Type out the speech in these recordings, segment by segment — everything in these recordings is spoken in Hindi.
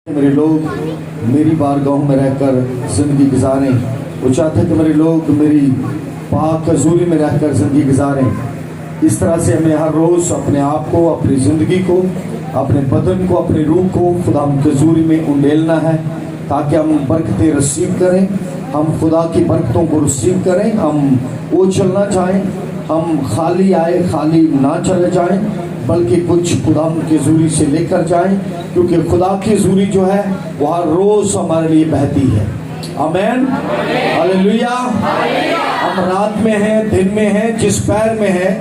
मेरे लोग मेरी बारगाहों में रहकर जिंदगी गुजारें। वो चाहते हैं कि मेरे लोग मेरी पाक हजूरी में रहकर जिंदगी गुजारें। इस तरह से हमें हर रोज़ अपने आप को, अपनी ज़िंदगी को, अपने बदन को, अपनी रूह को खुदा की हजूरी में उंडेलना है, ताकि हम बरकतें रिसीव करें, हम खुदा की बरकतों को रिसीव करें, हम वो चलना चाहें, हम खाली आए खाली ना चले जाएं, बल्कि कुछ खुदा की हजूरी से लेकर जाएं, क्योंकि खुदा की हजूरी जो है वो हर रोज़ हमारे लिए बहती है। आमीन, हालेलुया। हम रात में हैं, दिन में हैं, जिस पैर में है,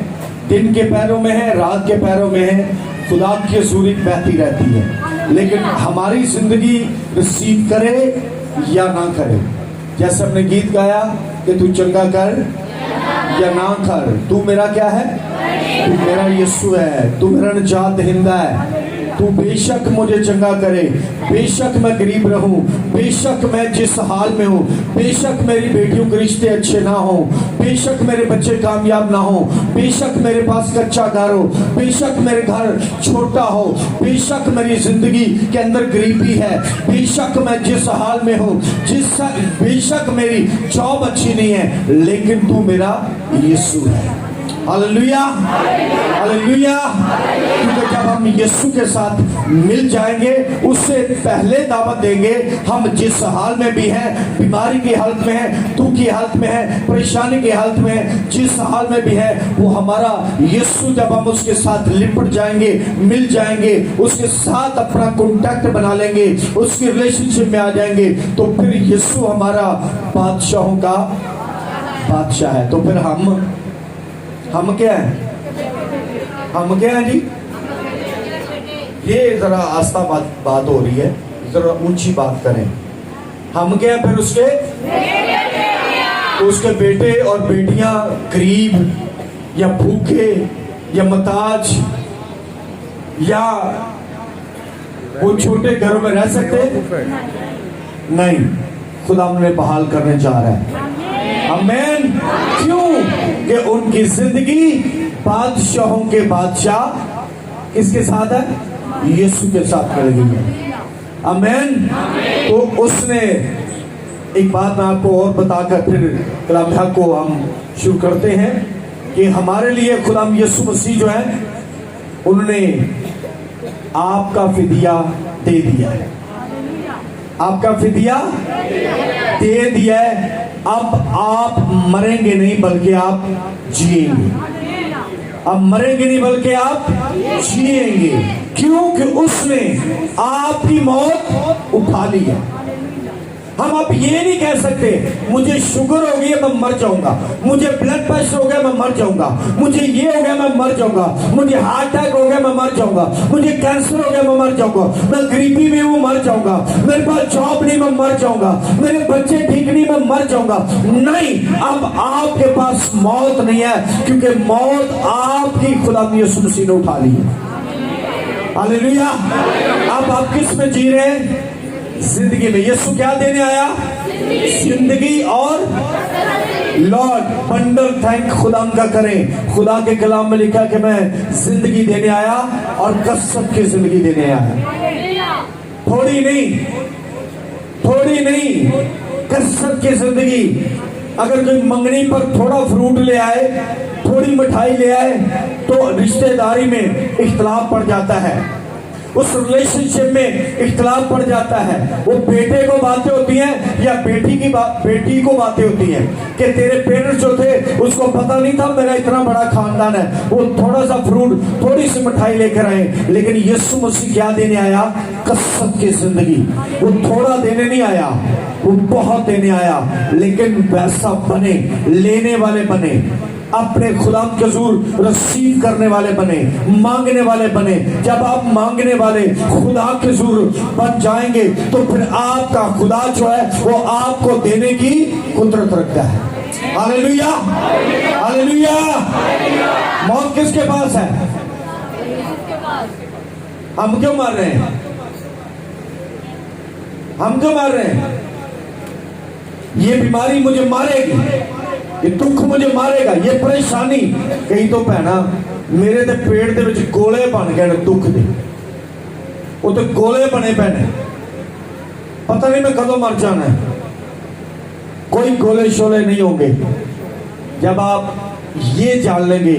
दिन के पैरों में है, रात के पैरों में है, खुदा की हजूरी बहती रहती है। लेकिन हमारी जिंदगी रिसीव करे या ना करे, जैसे हमने गीत गाया कि तू चंगा कर या ना कर, तू मेरा क्या है, तू मेरा यीशु है, तू मेरा निजात दहिंदा है। तू बेशक मुझे चंगा करे, बेशक मैं गरीब रहूं, बेशक मैं जिस हाल में हूं, बेशक मेरी बेटियों के रिश्ते अच्छे ना हो, बेशक मेरे बच्चे कामयाब ना हो, बेशक मेरे पास कच्चा घर हो, बेशक मेरे घर छोटा हो, बेशक मेरी जिंदगी के अंदर गरीबी है, बेशक मैं जिस हाल में हूं, बेशक मेरी जॉब अच्छी नहीं है, लेकिन तू मेरा यीशु है। Hallelujah, hallelujah. क्योंकि जब हम यीशु के साथ मिल जाएंगे, उससे पहले दावत देंगे, हम जिस हाल में भी हैं, बीमारी की हालत में है, दुख की हालत में है, परेशानी की हालत में है, जिस हाल में भी है, वो हमारा यीशु, जब हम उसके साथ लिपट जाएंगे, मिल जाएंगे, उसके साथ अपना कॉन्टैक्ट बना लेंगे, उसकी रिलेशनशिप में आ जाएंगे, तो फिर यीशु हमारा बादशाहों का बादशाह है। तो फिर हम क्या है, हम क्या है जी? ये जरा आस्था बात हो रही है, जरा ऊंची बात करें। हम क्या है फिर उसके? तो उसके बेटे और बेटियां गरीब या भूखे या मुहताज या वो छोटे घरों में रह सकते नहीं, खुदा उन्हें बहाल करने जा रहा है। आमीन। क्यों? कि उनकी जिंदगी बादशाहों के बादशाह किसके साथ है? यीशु के साथ मिल गई है। आमीन। तो उसने एक बात मैं आपको और बताकर फिर कलाम को हम शुरू करते हैं कि हमारे लिए खुदा यीशु मसीह जो है, उन्होंने आपका फिदिया दे दिया है, आपका फिदिया दे दिया है। अब आप मरेंगे नहीं बल्कि आप जिएंगे। अब मरेंगे नहीं बल्कि आप जिएंगे, क्योंकि उसने आपकी मौत उठा ली है। हम अब ये नहीं कह सकते मुझे शुगर हो गई है मैं मर जाऊंगा, मुझे ब्लड प्रेशर हो गया मैं मर जाऊंगा, मुझे ये हो गया मैं मर जाऊंगा, मुझे हार्ट अटैक हो गया मैं मर जाऊंगा, मुझे कैंसर हो गया मैं मर जाऊंगा, मैं गरीबी में हूं मर जाऊंगा, मेरे पास जॉब नहीं मैं मर जाऊंगा, मेरे बच्चे ठीक नहीं मैं मर जाऊंगा। नहीं, अब आपके पास मौत नहीं है, क्योंकि मौत आपकी खुदा यीशु मसीह ने उठा ली है। हालेलुया। अब आप किस में जी रहे हैं? जिंदगी में। यीशु क्या देने आया? जिंदगी और लॉर्ड बंडल थैंक खुदा का करें। खुदा के कलाम में लिखा कि मैं जिंदगी देने आया और कसम की जिंदगी देने आया। थोड़ी नहीं, थोड़ी नहीं, कसम की जिंदगी। अगर कोई मंगनी पर थोड़ा फ्रूट ले आए, थोड़ी मिठाई ले आए, तो रिश्तेदारी में इख्तलाफ पड़ जाता है, उस रिलेशनशिप में इख्तलाफ पड़ जाता है। वो बेटे को बातें होती हैं या बेटी को बातें होती हैं कि तेरे पेरेंट्स जो थे उसको पता नहीं था मेरा इतना बड़ा खानदान है, वो थोड़ा सा फ्रूट, थोड़ी सी मिठाई लेकर आए। लेकिन यीशु मसीह क्या देने आया? कसम की जिंदगी। वो थोड़ा देने नहीं आया, वो बहुत देने आया। लेकिन वैसा बने, लेने वाले बने, अपने खुदा के हुजूर रिसीव करने वाले बने, मांगने वाले बने। जब आप मांगने वाले खुदा के हुजूर बन जाएंगे, तो फिर आपका खुदा जो है वो आपको देने की कुदरत रखता है। Hallelujah, hallelujah. मौत किसके पास है? हम क्यों मार रहे हैं? हम क्यों मार रहे हैं? ये बीमारी मुझे मारेगी, ये दुख मुझे मारेगा, ये परेशानी। कहीं तो भैना मेरे ते पेट दे विच गोले बन गए दुख दे, वो तो गोले बने पे ने। पता नहीं मैं कदों मर जाना है। कोई गोले शोले नहीं होंगे। जब आप ये जान लेंगे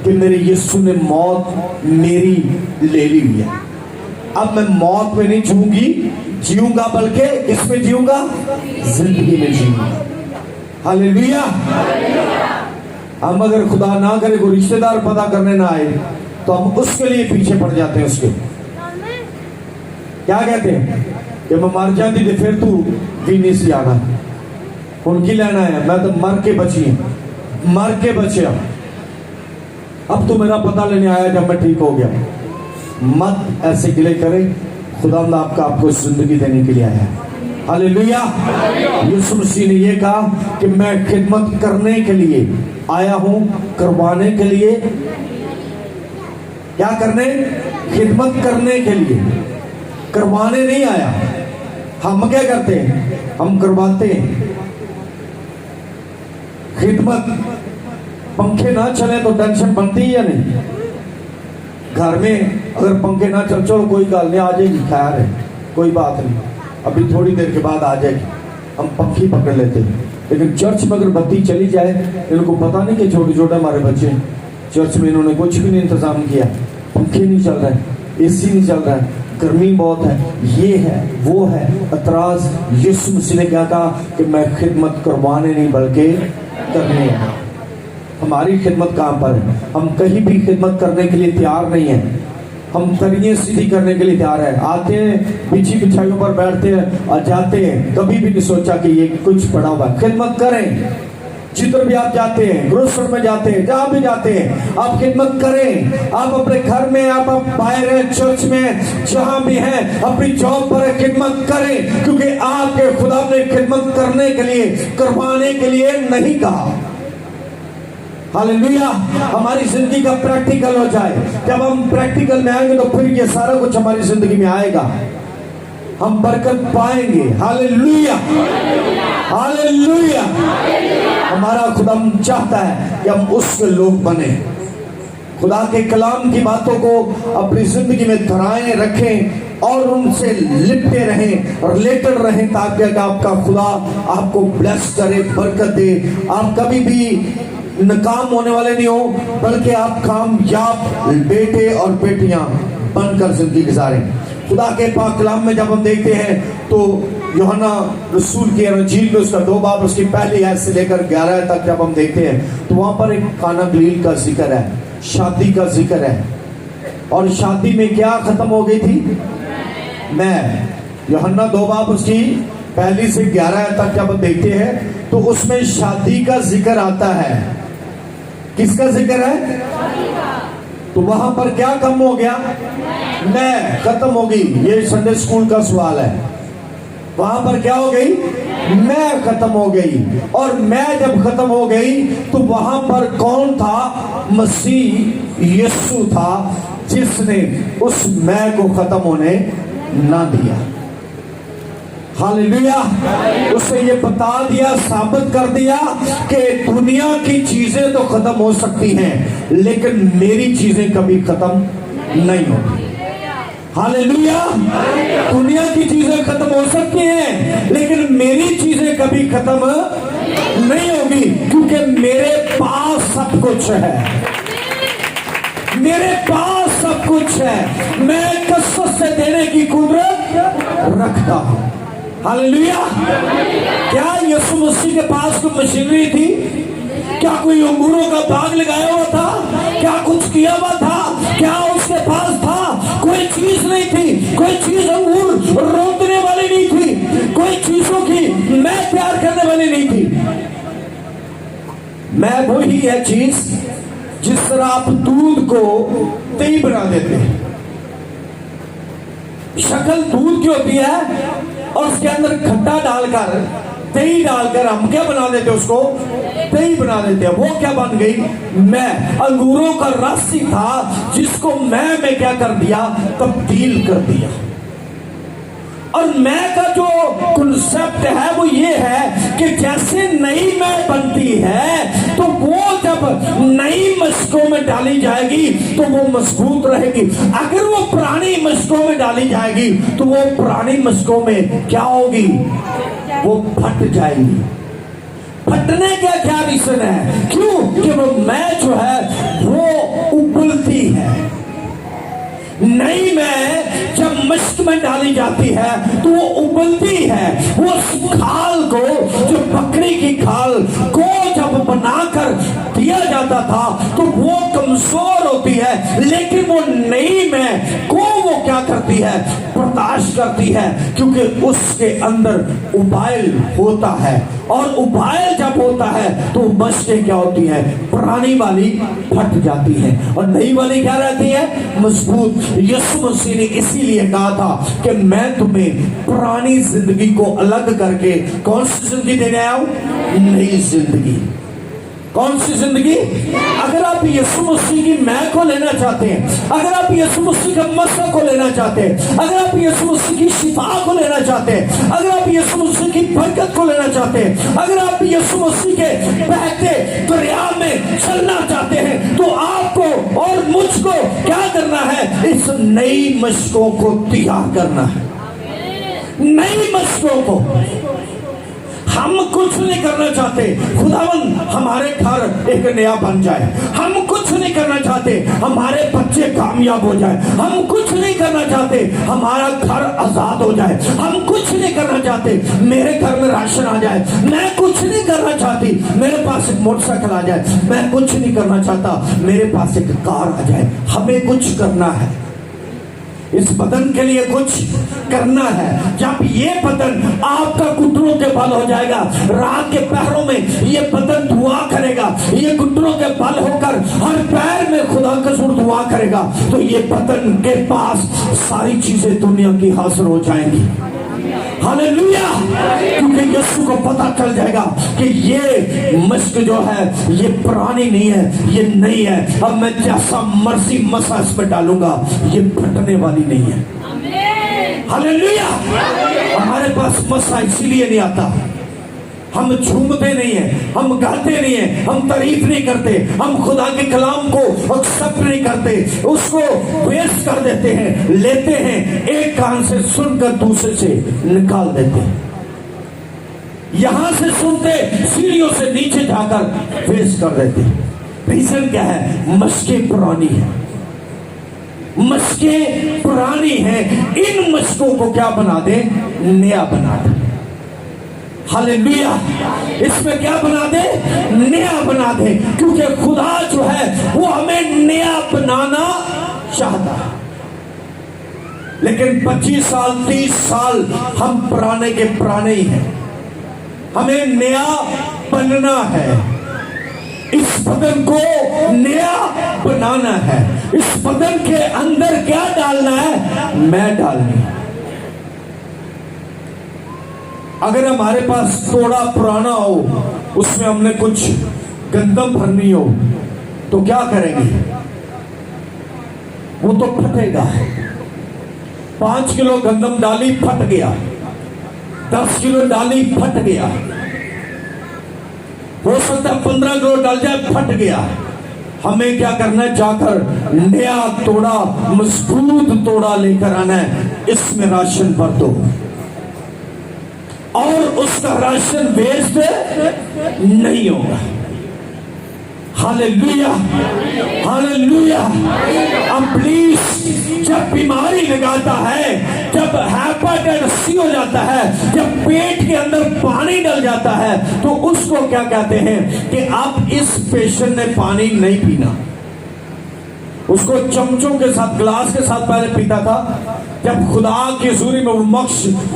कि मेरे यीशु ने मौत मेरी ले ली हुई है, अब मैं मौत में नहीं जीऊंगा बल्कि किसमें जीऊंगा? जिंदगी में जीऊंगा। हालेलुया। हम अगर खुदा ना करे कोई रिश्तेदार पता करने ना आए तो हम उसके लिए पीछे पड़ जाते हैं। उसके क्या कहते हैं कि मैं मर जाती थी फिर तू भी नहीं सी आना, उनकी लेना है, मैं तो मर के बचे। अब तो मेरा पता लेने आया जब मैं ठीक हो गया। मत ऐसे गिले करें, खुदा आपको जिंदगी देने के लिए आया है। हालेलुया। यीशु मसीह ने ये कहा कि मैं खिदमत करने के लिए आया हूं, करवाने के लिए। क्या करने? खिदमत करने के लिए, करवाने नहीं आया। हम क्या करते हैं? हम करवाते हैं। खिदमत, पंखे ना चले तो टेंशन बनती है या नहीं? घर में अगर पंखे ना चल, चलो कोई गल नहीं, आ जाएगी, खैर है, कोई बात नहीं, अभी थोड़ी देर के बाद आ जाएगी, हम पंखी पकड़ लेते हैं। लेकिन चर्च में अगर बत्ती चली जाए, इनको पता नहीं कि छोटे छोटे हमारे बच्चे चर्च में, इन्होंने कुछ भी नहीं इंतजाम किया, पंखे नहीं चल रहे, एसी नहीं चल रहा है, गर्मी बहुत है, ये है वो है, एतराज। यीशु मसीह ने क्या कहा कि मैं खिदमत करवाने नहीं बल्कि करने आया। हमारी खिदमत कहाँ पर है? हम कहीं भी खिदमत करने के लिए तैयार नहीं है। हम तरिये सीधी करने के लिए तैयार है। आते हैं, बिछी बिछाइयों पर बैठते हैं और जाते हैं। कभी भी नहीं सोचा कि ये कुछ पड़ा हुआ है। खिदमत करें, जिधर भी आप जाते हैं, ग्रोसर में जाते हैं, जहां भी जाते हैं, आप खिदमत करें। आप अपने घर में, आप बाहर हैं, चर्च में, जहां भी हैं, अपनी जॉब पर खिदमत करें, क्योंकि आपके खुदा ने खिदमत करने के लिए, करवाने के लिए नहीं कहा। हालेलुया। हमारी जिंदगी का प्रैक्टिकल हो जाए। जब हम प्रैक्टिकल में आएंगे तो फिर ये सारा कुछ हमारी जिंदगी में आएगा, हम बरकत पाएंगे। Hallelujah, hallelujah. हमारा खुदा चाहता है कि हम उसके लोग बने, खुदा के कलाम की बातों को अपनी जिंदगी में धराएं रखें और उनसे लिपटे रहें, रिलेटेड रहें, ताकि आपका खुदा आपको ब्लेस करे, बरकत दे। आप कभी भी नाकाम होने वाले नहीं हो, बल्कि आप कामयाब बेटे और बेटियां बनकर जिंदगी गुजारें। खुदा के पाक कलाम में जब हम देखते हैं तो यूहन्ना रसूल की इंजील में उसका 2 बाब उसकी पहली आयत से लेकर 11 तक जब हम देखते हैं तो वहां पर एक काना गलील का जिक्र है, शादी का जिक्र है। और शादी में क्या खत्म हो गई थी? मैं। यूहन्ना 2 बाब उसकी पहली से 11 तक जब हम देखते हैं तो उसमें शादी का जिक्र आता है। किसका जिक्र है? तो वहां पर क्या कम हो गया? मैं खत्म हो गई। ये संडे स्कूल का सवाल है। वहां पर क्या हो गई? मैं खत्म हो गई। और मैं जब खत्म हो गई तो वहां पर कौन था? मसीह यीशु था, जिसने उस मैं को खत्म होने ना दिया। हालेलुया। उससे ये बता दिया, साबित कर दिया कि दुनिया की चीजें तो खत्म हो सकती हैं, लेकिन मेरी चीजें कभी खत्म नहीं होती। हालेलुया। दुनिया की चीजें खत्म हो सकती हैं, लेकिन मेरी चीजें कभी खत्म नहीं होगी, क्योंकि मेरे पास सब कुछ है। मेरे पास सब कुछ है। मैं कसरत से देने की कुदरत रखता हूं। हालेलुया। क्या यीशु मसीह के पास कोई मशीनरी थी? क्या कोई अंगूरों का बाग लगाया हुआ था? क्या कुछ किया हुआ था? क्या उसके पास था? कोई चीज नहीं थी। कोई चीज अंगूर रोकने वाली नहीं थी। कोई चीजों की मैं प्यार करने वाली नहीं थी। मैं वही है चीज जिस तरह आप दूध को दही बना देते हैं। शक्ल दूध की होती है और उसके अंदर खट्टा डालकर, दही डालकर हम क्या बना देते हैं? उसको दही बना देते हैं। वो क्या बन गई? मैं। अंगूरों का रस ही था जिसको मैं क्या कर दिया? तब्दील कर दिया। और मैं का जो कॉन्सेप्ट है वो ये है कि जैसे नई मैं बनती है तो वो जब नई मशकों में डाली जाएगी तो वो मजबूत रहेगी। अगर वो पुरानी मशकों में डाली जाएगी तो वो पुरानी मशकों में क्या होगी, वो फट जाएगी। फटने का क्या रीजन है, क्यों कि वो मैं जो है वो उबलती है। नई में जब मश्क में डाली जाती है तो वो उबलती है। वो खाल को, जो बकरी की खाल को जब बनाकर दिया जाता था तो वो कमजोर होती है, लेकिन वो नई में को वो क्या करती है, बर्दाश्त करती है, क्योंकि उसके अंदर उबाइल होता है। और उबाइल जब होता है तो मश्कें क्या होती है, पुरानी वाली फट जाती है और नई वाली क्या रहती है, मजबूत। यीशु मसीह ने इसीलिए कहा था कि मैं तुम्हें पुरानी जिंदगी को अलग करके कौन सी जिंदगी देने आया हूं, नई जिंदगी। कौन सी जिंदगी? अगर आप यीशु मसीह की मैं को लेना चाहते हैं, अगर आप यीशु मसीह का मसा को लेना चाहते हैं, अगर आप यीशु मसीह की शिफा को लेना चाहते हैं, अगर आप यीशु मसीह की बरकत को लेना चाहते हैं, अगर आप यीशु मसीह के बहते दरिया में चलना चाहते हैं, तो आपको और मुझको क्या करना है, इस नई मशकों को तैयार करना है। नई मशकों को हम कुछ नहीं करना चाहते, खुदावन हमारे घर एक नया बन जाए। हम कुछ नहीं करना चाहते, हमारे बच्चे कामयाब हो जाए। हम कुछ नहीं करना चाहते, हमारा घर आजाद हो जाए। हम कुछ नहीं करना चाहते, मेरे घर में राशन आ जाए। मैं कुछ नहीं करना चाहती, मेरे पास एक मोटरसाइकिल आ जाए। मैं कुछ नहीं करना चाहता, मेरे पास एक कार आ जाए। हमें कुछ करना है, इस बदन के लिए कुछ करना है। जब ये बदन आपका घुटनों के बल हो जाएगा, रात के पैरों में ये बदन दुआ करेगा, ये घुटनों के बल होकर हर पैर में खुदा का सुर दुआ करेगा, तो ये बदन के पास सारी चीजें दुनिया की हासिल हो जाएंगी। हालेलुया! क्योंकि यीशु को पता चल जाएगा कि ये मश्क जो है ये पुरानी नहीं है, ये नई है। अब मैं जैसा मर्जी मसा इसमें डालूंगा, ये फटने वाली नहीं है। हालेलुया! हमारे पास मसा इसीलिए नहीं आता, हम झूमते नहीं है, हम गाते नहीं है, हम तारीफ नहीं करते, हम खुदा के कलाम को एक्सेप्ट नहीं करते, उसको वेस्ट कर देते हैं, लेते हैं, एक कान से सुनकर दूसरे से निकाल देते हैं। यहां से सुनते, सीढ़ियों से नीचे जाकर वेस्ट कर देते हैं। रीजन क्या है? मशकें पुरानी है, मशकें पुरानी है। इन मशकों को क्या बना दे? नया बना दे। हालेलुया! इसमें क्या बना दे? नया बना दे, क्योंकि खुदा जो है वो हमें नया बनाना चाहता है। लेकिन 25 साल 30 साल हम पुराने के पुराने ही हैं। हमें नया बनना है, इस बदन को नया बनाना है। इस बदन के अंदर क्या डालना है? मैं डालनी। अगर हमारे पास थोड़ा पुराना हो, उसमें हमने कुछ गंदम भरनी हो, तो क्या करेंगे? वो तो फटेगा। 5 किलो गंदम डाली, फट गया। 10 किलो डाली, फट गया। हो सकता है 15 किलो डाल जाए, फट गया। हमें क्या करना है? जाकर नया तोड़ा, मजबूत तोड़ा लेकर आना है। इसमें राशन भर दो और उसका राशन वेस्ट नहीं होगा। हालेलुया! हालेलुया! अब प्लीज, जब बीमारी लगाता है, जब हेपेटाइटिस सी हो जाता है, जब पेट के अंदर पानी डल जाता है, तो उसको क्या कहते हैं कि आप इस पेशेंट ने पानी नहीं पीना। उसको चमचों के साथ, ग्लास के साथ पहले पीता था। जब खुदा की हजूरी में वो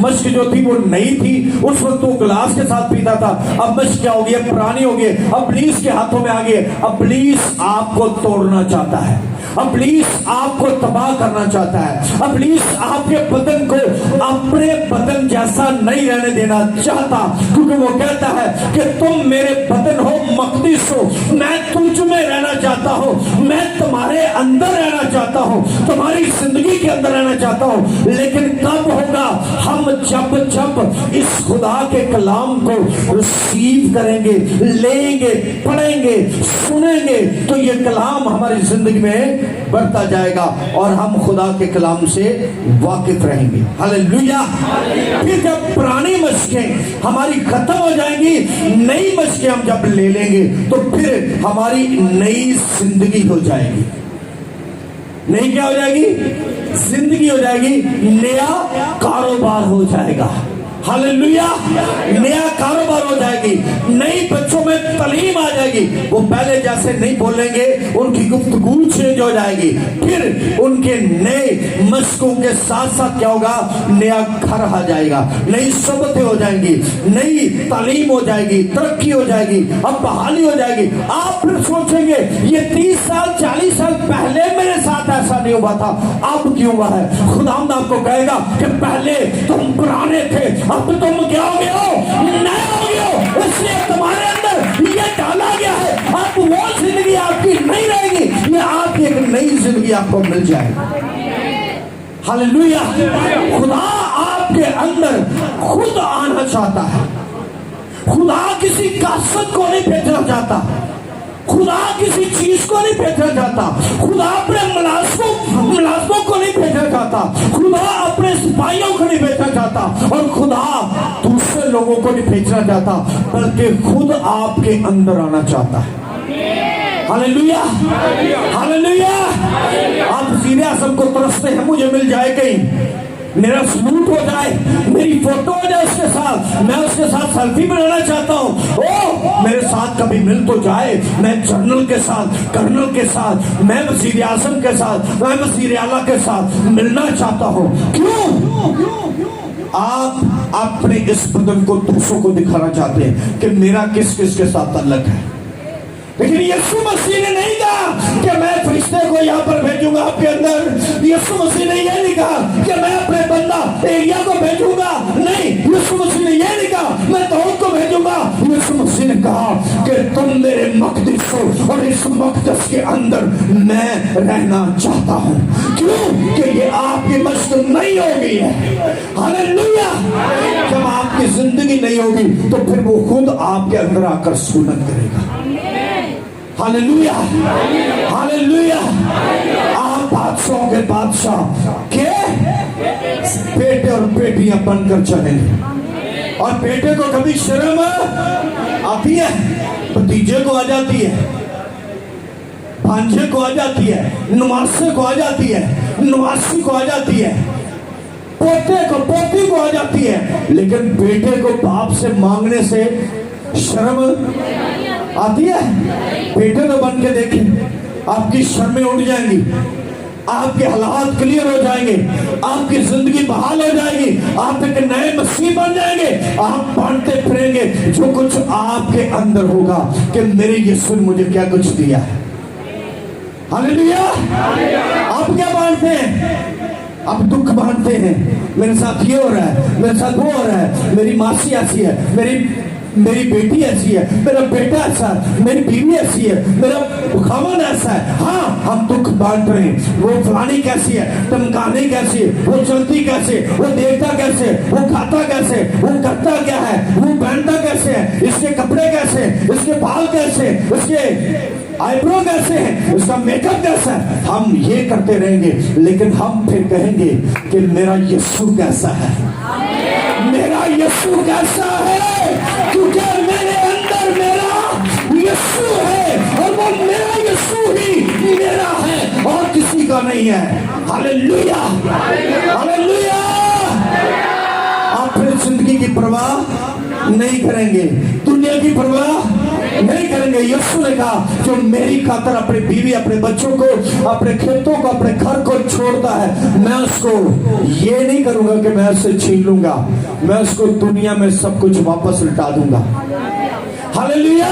मश्क जो थी वो नई थी, उस वक्त वो ग्लास के साथ पीता था। अब मश्क क्या हो गई? पुरानी हो गई। अब इब्लीस के हाथों में आ गई। अब इब्लीस आपको तोड़ना चाहता है, अब इब्लीस आपको तबाह करना चाहता है। अब इब्लीस आपके बदन को अपने बदन जैसा नहीं रहने देना चाहता, क्योंकि वो कहता है कि तुम मेरे बदन हो, मकदस हो, मैं तुझ में रहना चाहता हूं, मैं तुम्हारे अंदर रहना चाहता हूं, तुम्हारी जिंदगी के अंदर रहना चाहता हूं। हो, लेकिन कब होगा? हम जब जब इस खुदा के कलाम को रिसीव करेंगे, लेंगे, पढ़ेंगे, सुनेंगे, तो ये कलाम हमारी जिंदगी में बढ़ता जाएगा और हम खुदा के कलाम से वाकिफ रहेंगे। हालेलुया। फिर जब पुरानी मशकें हमारी खत्म हो जाएंगी, नई मशकें हम जब ले लेंगे, तो फिर हमारी नई जिंदगी हो जाएगी। नहीं क्या हो जाएगी? जिंदगी हो जाएगी, नया कारोबार हो जाएगा। हालेलुया। नया कारोबार हो जाएगी, नई बच्चों में तालीम आ जाएगी। वो पहले जैसे नहीं बोलेंगे, उनकी गुफ्तगू चेंज हो जाएगी। फिर उनके नए मशकों के साथ साथ क्या होगा? नया घर आ जाएगा, नई सोबतें हो जाएंगी, नई तालीम हो जाएगी, तरक्की हो जाएगी, अब बहाली हो जाएगी। आप फिर सोचेंगे ये 30 साल 40 साल पहले मेरे साथ ऐसा नहीं हुआ था, अब क्यों हुआ है? खुदावंद आपको कहेगा कि पहले तुम पुराने थे, अब तुम क्या हो गए हो? नए हो गए हो। इसलिए तुम्हारे अंदर ये डाला गया है, अब वो जिंदगी आपकी नहीं रहेगी, ये आपकी एक नई जिंदगी आपको मिल जाएगी। हालेलुया। खुदा आपके अंदर खुद आना चाहता है। खुदा किसी कासत को नहीं भेजना चाहता, खुदा किसी चीज को नहीं भेजना चाहता, खुदा अपने मुलाजमों को नहीं भेजना चाहता, खुदा अपने सिपाहियों को नहीं भेजना चाहता, और खुदा दूसरे लोगों को नहीं भेजना चाहता, बल्कि खुद आपके अंदर आना चाहता है। हालेलुया। हालेलुया। आप वज़ीर आज़म को तरसते हैं, मुझे मिल जाए कहीं, मेरा सलूट हो जाए, मेरी फोटो हो जाए उसके साथ, मैं उसके साथ सेल्फी बनाना चाहता हूँ। ओ मेरे साथ कभी मिल तो जाए, मैं जनरल के साथ, कर्नल के साथ, मैं वज़ीर आज़म के साथ, मैं वज़ीर आला के साथ मिलना चाहता हूँ। क्यों? आप अपने इस बदन को दूसरों को दिखाना चाहते हैं कि मेरा किस किस के साथ ताल्लुक है, लेकिन यीशु मसीह ने नहीं कहा कि मैं फरिश्ते को यहाँ पर भेजूंगा आपके अंदर। यीशु मसीह ने यह नहीं कहा कि मैं अपने बंदा एलिया को भेजूंगा, नहीं। यीशु मसीह ने यह नहीं कहा मैं दाऊद को भेजूंगा। यीशु मसीह ने कहा कि तुम मेरे मकदस हो और इस मकदस के अंदर मैं रहना चाहता हूँ। क्यों? कि ये आपकी मस्जिद नहीं होगी है। हालेलुया। जब आपकी जिंदगी नहीं होगी तो फिर वो खुद आपके अंदर आकर सुनत करेगा। हालेलुया। हालेलुया। आप बादशाहों के बादशाह के बेटे और बेटियां बनकर चलेंगे, और बेटे को कभी शर्म आती है, भतीजे को आ जाती है, भांजे को आ जाती है, नवासे को आ जाती है, नवासी को आ जाती है, पोते को पोती को आ जाती है, लेकिन बेटे को बाप से मांगने से शर्म आती है? बेटे तो बन के देखें, आपकी शर्में उड़ जाएंगी, आपके हालात क्लियर हो जाएंगे, आपकी जिंदगी बहाल हो जाएगी, आप एक नए मसीह बन जाएंगे। आप बांटते फिरेंगे जो कुछ आपके अंदर होगा कि मेरे यीशु ने मुझे क्या कुछ दिया है। हालेलुया। आप क्या बांटते हैं? आप दुख बांटते हैं, मेरे साथ ये हो रहा है, मेरे साथ वो हो रहा है, मेरी मासी ऐसी है, मेरी बेटी ऐसी है, मेरा बेटा ऐसा है, मेरी बीवी ऐसी है, मेरा खामन ऐसा है। हाँ, हम दुख बांट रहे हैं। वो फलानी कैसी है, टमकानी कैसी है, वो चलती कैसे, वो देखता कैसे, वो खाता कैसे, वो करता क्या है, वो पहनता कैसे है, इसके कपड़े कैसे, इसके बाल कैसे, इसके आईब्रो कैसे है, उसका मेकअप कैसा है। हम ये करते रहेंगे, लेकिन हम फिर कहेंगे कि मेरा यीशु कैसा है, मेरा यीशु कैसा है, क्योंकि मेरे अंदर मेरा यीशु है और वो मेरा यीशु ही मेरा है और किसी का नहीं है। हालेलुया। हालेलुया। आप फिर जिंदगी की परवाह नहीं करेंगे, दुनिया की परवाह नहीं करेंगे। यीशु ने कहा जो मेरी खातर अपनी बीवी, अपने बच्चों को, अपने खेतों को, अपने घर को छोड़ता है, मैं उसको ये नहीं करूंगा कि मैं उससे छीन लूंगा, मैं उसको दुनिया में सब कुछ वापस लौटा दूंगा। हालेलुया।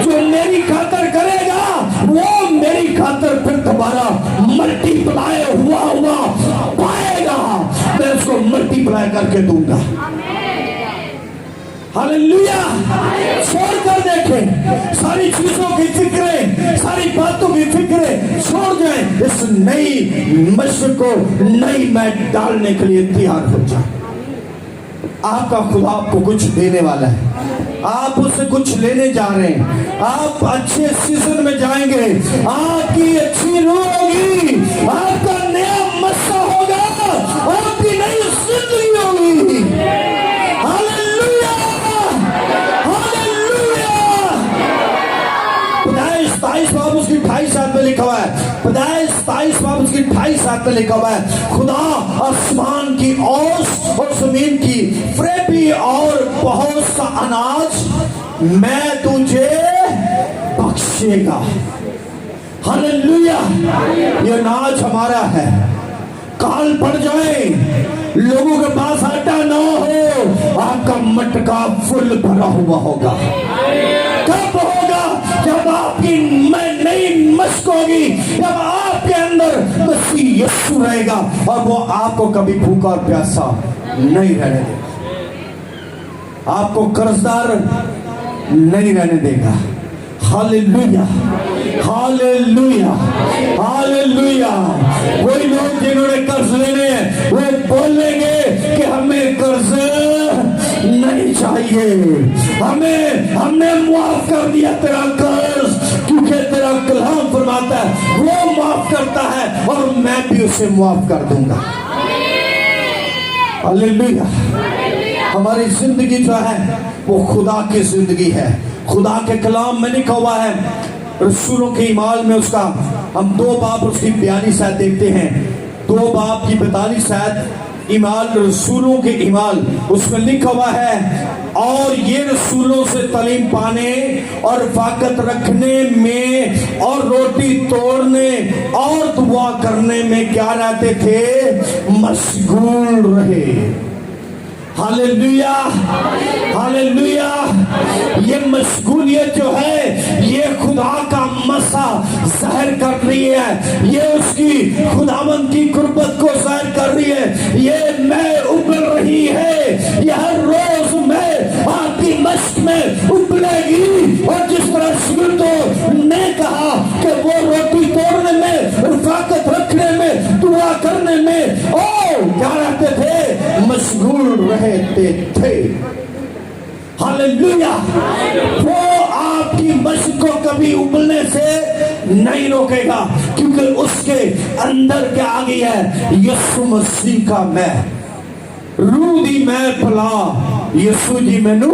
जो मेरी खातर करेगा वो मेरी खातर फिर दोबारा मल्टीप्लाई हुआ पाएगा, मैं उसको मल्टीप्लाई करके दूंगा। हालेलुया। छोड़ कर देखें, सारी चीजों की फिक्रें, सारी बातों की फिक्रें छोड़ जाएं, इस नई मस्जिद को नई में डालने के लिए तैयार हो जाए। आपका खुदा आपको कुछ देने वाला है, आप उससे कुछ लेने जा रहे हैं, आप अच्छे सीजन में जाएंगे, आपकी अच्छी रूह होगी, आपका नया मस्सा होगा, आपकी नई जिंदगी होगी। Hallelujah, hallelujah. 27 उसकी 28 आयत में लिखा हुआ है, 27 उसकी 28 आयत में लिखा हुआ है, खुदा आसमान की औस और जमीन की फ्रेबी और बहुत सा अनाज मैं तुझे बख्शेगा। हालेलुया। ये अनाज हमारा है। काल पड़ जाए, लोगों के पास आटा ना हो, आपका मटका फुल भरा हुआ होगा। कब होगा? जब आपकी नई मस्क होगी, जब आपके अंदर मसीह यीशु रहेगा और वो आपको कभी भूखा और प्यासा नहीं रहने देगा, आपको कर्जदार नहीं रहने देगा। Hallelujah, hallelujah, hallelujah. वही लोग जिन्होंने कर्ज लेने हैं वो बोलेंगे कि हमें कर्ज नहीं चाहिए, हमने माफ कर दिया तेरा कर्ज, क्योंकि तेरा कलाम फरमाता है वो माफ करता है और मैं भी उसे माफ कर दूंगा। हालेलुया। हमारी जिंदगी जो है वो खुदा की जिंदगी है। खुदा के कलाम में लिखा हुआ है, रसूलों के ईमाल में उसका हम 2 बाब उसकी 42 आयत देखते हैं, 2 बाब की 42 आयत ईमाल, रसूलों के ईमाल, उसमें लिखा हुआ है, और ये रसूलों से तालीम पाने और फाकत रखने में और रोटी तोड़ने और दुआ करने में क्या रहते थे? मशगूल रहे। Hallelujah, hallelujah. ये मशगूलियत जो है ये खुदा का मसा ज़ाहिर कर रही है, ये उसकी खुदावंद की कुर्बत को ज़ाहिर कर रही है। ये मैं उबल रही है, ये हर रोज मैं आपकी मश्क में उबलेगी। और जिस तरह शिगिर्दों ने कहा कि वो रोटी तोड़ने में, रफाकत रखने में, दुआ करने में क्या रहते थे? मशगूल रहते थे। हालेलुया। वो आपकी मश्क को कभी उबलने से नहीं रोकेगा, क्योंकि उसके अंदर क्या आ गई है? यीशु मसीह का मैं, रूह दी मैं भला, यीशु जी मैनू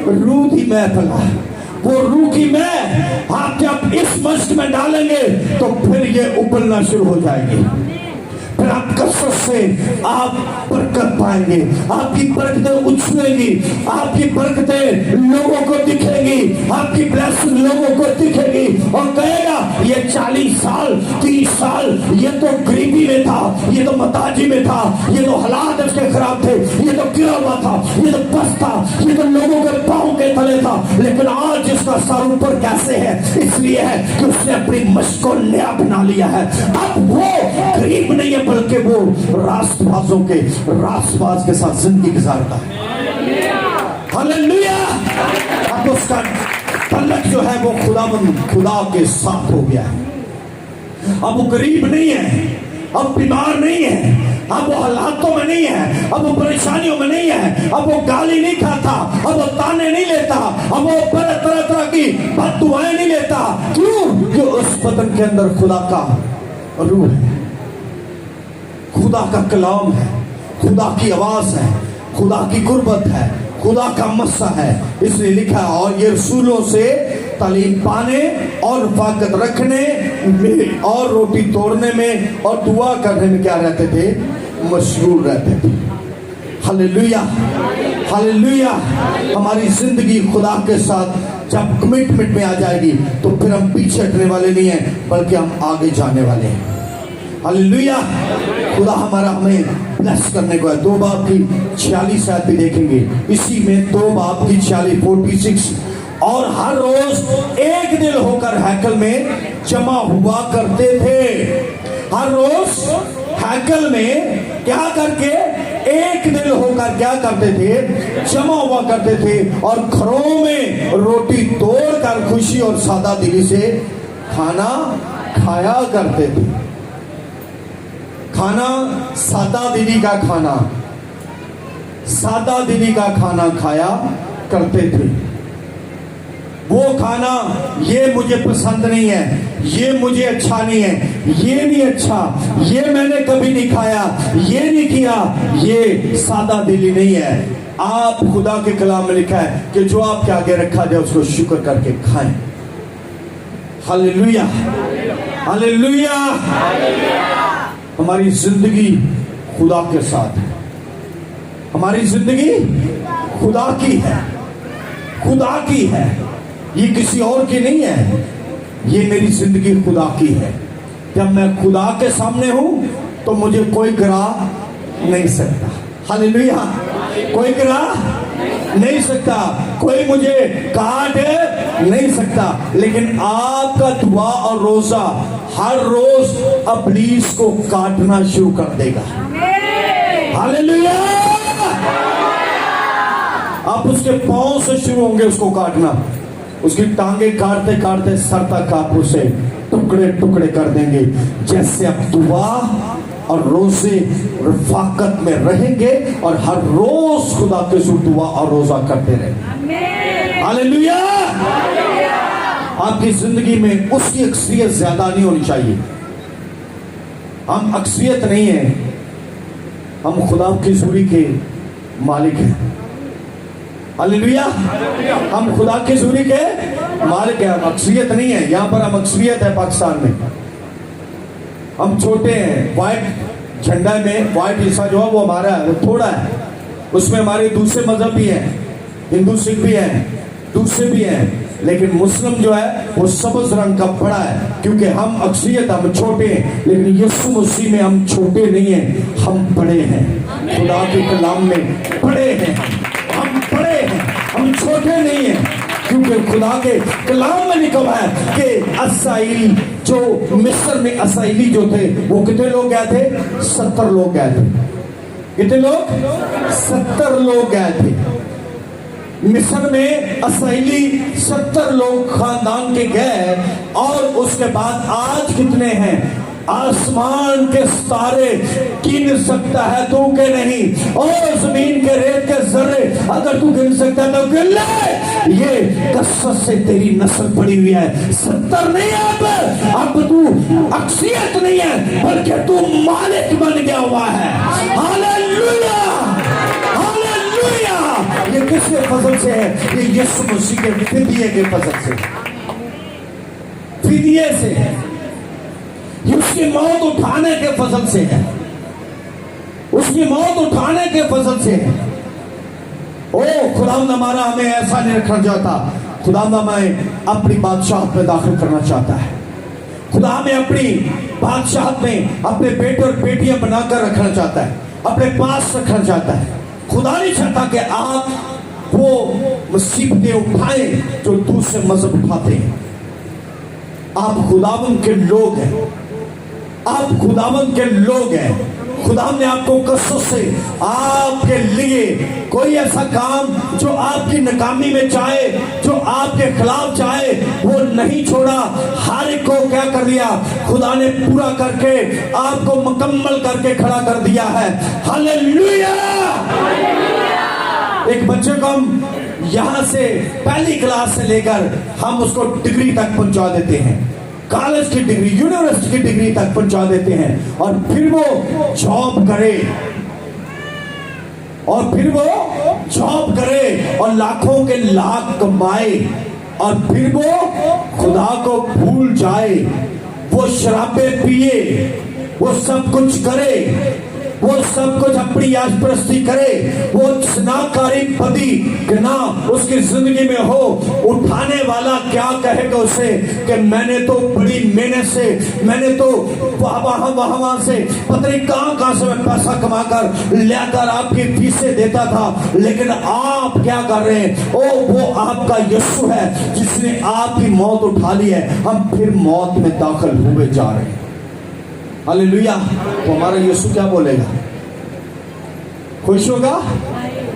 रूह दी मैं भला। वो रूह की मैं आप जब इस मश्क में डालेंगे तो फिर ये उबलना शुरू हो जाएगी, फिर आप कसरत से आप बरकत पाएंगे, आपकी बरकतें उछलेंगी, आपकी बरकतें लोगों को दिखेगी, आपकी ब्लेसिंग लोगों को दिखेगी और कहेगा ये 40 साल 30 साल ये तो गरीबी में था, ये तो मताजी में था, ये तो हालात इसके खराब थे, ये तो गिरा हुआ था, ये तो बस था, ये तो लोगों के पांव के तले था, लेकिन आज इसका सर ऊपर कैसे है? इसलिए है कि उसने अपनी मश्क को नया बना लिया है। अब वो गरीब नहीं है, बल्कि वो रास्तबाजों के रास्तबाज के साथ जिंदगी गुजारता है। हालेलुया। अब उसका तल्लक जो है वो खुदा के साथ हो गया है। अब वो गरीब नहीं है, अब बीमार नहीं है, अब वो हालातों में नहीं है, अब वो परेशानियों में नहीं है, अब वो गाली नहीं खाता, अब वो ताने नहीं लेता, अब वो तरह तरह की बद्दुआएं नहीं लेता। क्यों? कि उस बदन के अंदर खुदा का रूह है, खुदा का कलाम है, खुदा की आवाज है, खुदा की कुर्बत है, खुदा का मस्सा है। इसलिए लिखा है, और ये रसूलों से तालीम पाने और रफाकत रखने में और रोटी तोड़ने में और दुआ करने में क्या रहते थे? मशगूल रहते थे। Hallelujah, hallelujah. हमारी जिंदगी खुदा के साथ जब कमिटमेंट में आ जाएगी तो फिर हम पीछे हटने वाले नहीं हैं, बल्कि हम आगे जाने वाले हैं। हालेलुया। खुदा हमारा हमें ब्लेस करने को है। 2 बाब की 46 आयत भी देखेंगे, इसी में 2 बाब की 46 और हर रोज एक दिल होकर हैकल में जमा हुआ करते थे। हर रोज हैकल में क्या करके एक दिल होकर क्या करते थे, जमा हुआ करते थे और घरों में रोटी तोड़कर खुशी और सादा दिली से खाना खाया करते थे। खाना सादा दिली का खाना, सादा दिली का खाना खाया करते थे। वो खाना ये मुझे पसंद नहीं है, ये मुझे अच्छा नहीं है, ये नहीं अच्छा, ये मैंने कभी नहीं खाया, ये नहीं किया, ये सादा दिली नहीं है। आप खुदा के कलाम में लिखा है कि जो आपके आगे रखा जाए उसको शुक्र करके खाएं। Hallelujah, hallelujah. हमारी जिंदगी खुदा के साथ है, हमारी जिंदगी खुदा की है, खुदा की है, ये किसी और की नहीं है। ये मेरी जिंदगी खुदा की है। जब मैं खुदा के सामने हूं तो मुझे कोई गिरा नहीं सकता। हालेलुया, कोई गिरा नहीं सकता, कोई मुझे काट नहीं सकता। लेकिन आपका दुआ और रोजा हर रोज इब्लीस को काटना शुरू कर देगा। हालेलुया। आप उसके पांव से शुरू होंगे उसको काटना, उसकी टांगे काटते काटते सर तक आप उसे टुकड़े टुकड़े कर देंगे। जैसे आप दुआ और रोजे रफाकत में रहेंगे और हर रोज खुदा के साथ दुआ और रोजा करते रहेंगे। हालेलुया। आपकी जिंदगी में उसकी अक्सरियत ज्यादा नहीं होनी चाहिए। हम अक्सरियत नहीं है, हम खुदा की सूरी के मालिक हैं। हालेलुया। हम खुदा की सूरी के मालिक हैं, हम अक्सरियत नहीं है। यहां पर हम अक्सरियत है पाकिस्तान में, हम छोटे हैं। व्हाइट झंडा में व्हाइट हिस्सा जो है वो हमारा है, वो थोड़ा है। उसमें हमारे दूसरे मजहब भी हैं, हिंदू सिख भी हैं, दूसरे भी हैं। लेकिन मुस्लिम जो है वो सबज रंग का बड़ा है, क्योंकि हम अक्सरियत, हम छोटे हैं। लेकिन यीशु मसीह में हम छोटे नहीं हैं, हम बड़े हैं। खुदा के कलाम में बड़े हैं, हम बड़े हैं, हम छोटे नहीं हैं। क्योंकि खुदा के कलाम में लिखा है कि असाइली जो मिस्र में असाइली जो थे वो कितने लोग गए थे? 70 लोग गए थे। कितने लोग? 70 लोग गए थे मिस्र में। असाइली 70 लोग खानदान के गए और उसके बाद आज कितने हैं? आसमान के सितारे गिन सकता है तू के नहीं, और जमीन के रेत के जर्रे अगर तू गिन सकता है तो गिन ले। ये कसरत से तेरी नस्ल पड़ी हुई है। 70 नहीं है, अब तू अक्सरियत नहीं है बल्कि तू मालिक बन गया हुआ है। Hallelujah, hallelujah. ये किसके फजल से है? ये यीशु मसीह के फिदिये के फजल से, फिदिये से है। ये उसकी मौत उठाने के फजल से है, उसकी मौत उठाने के फजल से है। ओ खुदावंद हमारा हमें ऐसा नहीं रखना चाहता। खुदावंद हमें अपनी बादशाहत में दाखिल करना चाहता है। खुदा हमें अपनी बादशाहत में अपने बेटे और बेटियां बनाकर रखना चाहता है, अपने पास रखना चाहता है। खुदा नहीं चाहता कि आप वो मुसीबतें उठाएं जो दूसरे मजहब उठाते हैं। आप खुदावंद के लोग हैं, आप खुदावंद के लोग हैं। खुदा ने आपको कसरत से आपके लिए कोई ऐसा काम जो आपकी नाकामी में चाहे, जो आपके खिलाफ चाहे, वो नहीं छोड़ा। हर एक को क्या कर दिया? खुदा ने पूरा करके आपको मुकम्मल करके खड़ा कर दिया है। हालेलुया। एक बच्चे को हम यहां से पहली क्लास से लेकर हम उसको डिग्री तक पहुंचा देते हैं, कॉलेज की डिग्री, यूनिवर्सिटी की डिग्री तक पहुंचा देते हैं, और फिर वो जॉब करे, और फिर वो जॉब करे और लाखों के लाख कमाए, और फिर वो खुदा को भूल जाए, वो शराबें पिए, वो सब कुछ करे, वो सब कुछ अपनी याजपरस्ती करे, वो स्नाकारी पदी ना उसकी जिंदगी में हो। उठाने वाला क्या कहेगा उसे कि मैंने तो बड़ी मेहनत से, मैंने तो वहां से पता नहीं कहां से मैं पैसा कमाकर लेकर आपकी फीसें देता था। लेकिन आप क्या कर रहे हैं? ओ वो आपका यीशु है जिसने आपकी मौत उठा ली है। हम फिर मौत में दाखिल हुए जा रहे हैं। हालेलुया। तो हमारा यीशु क्या बोलेगा? खुश होगा?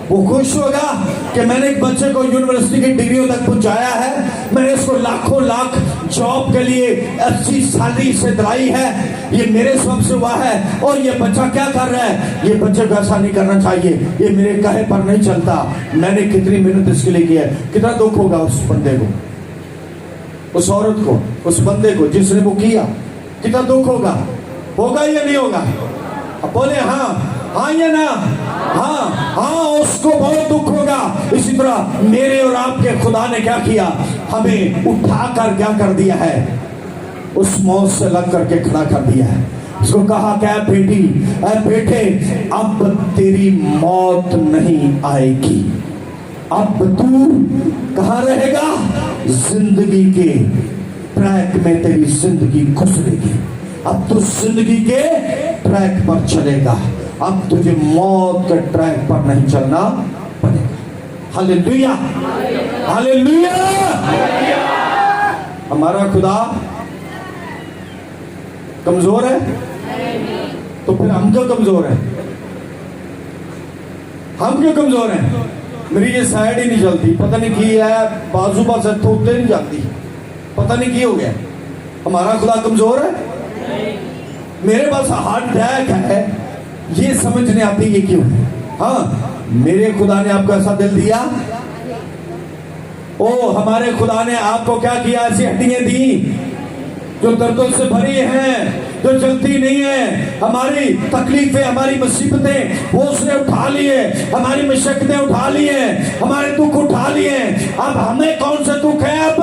वो खुश होगा कि मैंने एक बच्चे को यूनिवर्सिटी की डिग्रियों तक पहुंचाया है, मैंने इसको लाखों लाख जॉब के लिए अच्छी सैलरी से दिलाई है, ये मेरे सबब से हुआ है। और ये बच्चा क्या कर रहा है? ये बच्चे को ऐसा नहीं करना चाहिए, ये मेरे कहे पर नहीं चलता। मैंने कितनी मेहनत इसके लिए की है। कितना दुख होगा उस बंदे को, उस औरत को, उस बंदे को जिसने वो किया, कितना दुख होगा? होगा या नहीं होगा? अब बोले हाँ, हाँ या ना? हाँ, हाँ, उसको बहुत दुख होगा। इसी तरह मेरे और आपके खुदा ने क्या किया? हमें उठाकर क्या कर दिया है? उस मौत से लग करके खड़ा कर दिया है। उसको कहा क्या? बेटी, बेटे, अब तेरी मौत नहीं आएगी, अब तू कहाँ रहेगा? जिंदगी के ट्रैक में तेरी जिंदगी गुजरेगी। अब तू जिंदगी के ट्रैक पर चलेगा, अब तुझे मौत के ट्रैक पर नहीं चलना पड़ेगा। Hallelujah, hallelujah. हमारा खुदा कमजोर है? तो फिर हम क्यों कमजोर हैं? हम क्यों कमजोर हैं? मेरी ये साइड ही नहीं चलती, पता नहीं की है, बाजू पास होते नहीं जाती, पता नहीं की हो गया। हमारा खुदा कमजोर है? मेरे पास हार्ट अटैक है, ये समझ नहीं आती ये क्यों है। हाँ, मेरे खुदा ने आपको ऐसा दिल दिया? ओ, हमारे खुदा ने आपको क्या किया? ऐसी हड्डियां दी जो दर्दों से भरी हैं, जो जलती नहीं है। हमारी तकलीफें, हमारी मुसीबतें वो उसने उठा लिए, हमारी मशक्कतें उठा लिए, हमारे दुख उठा लिए। अब हमें कौन सा दुख है? अब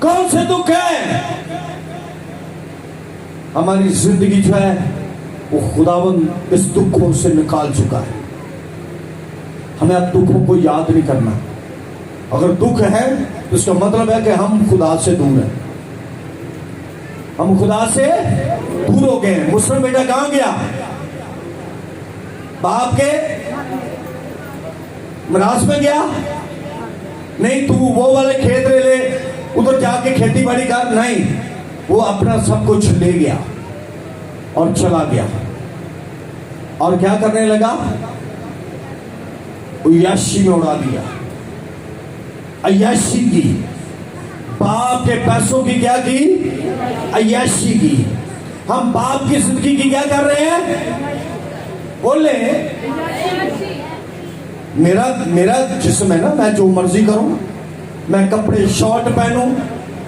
कौन से दुख है? हमारी जिंदगी जो है वो खुदावंद इस दुखों से निकाल चुका है। हमें अब दुखों को याद नहीं करना। अगर दुख है तो इसका मतलब है कि हम खुदा से दूर हैं, हम खुदा से दूर हो गए हैं। मुस्लिम बेटा कहां गया? बाप के मिरास में गया? नहीं, तू वो वाले खेत ले, उधर जाके खेती बाड़ी कर, नहीं, वो अपना सब कुछ ले गया और चला गया। और क्या करने लगा? अय्याशी में उड़ा दिया, अय्याशी की, बाप के पैसों की क्या की? अय्याशी की। हम बाप की जिंदगी की क्या कर रहे हैं? बोले मेरा जिस्म है ना, मैं जो मर्जी करूं, मैं कपड़े शॉर्ट पहनूं,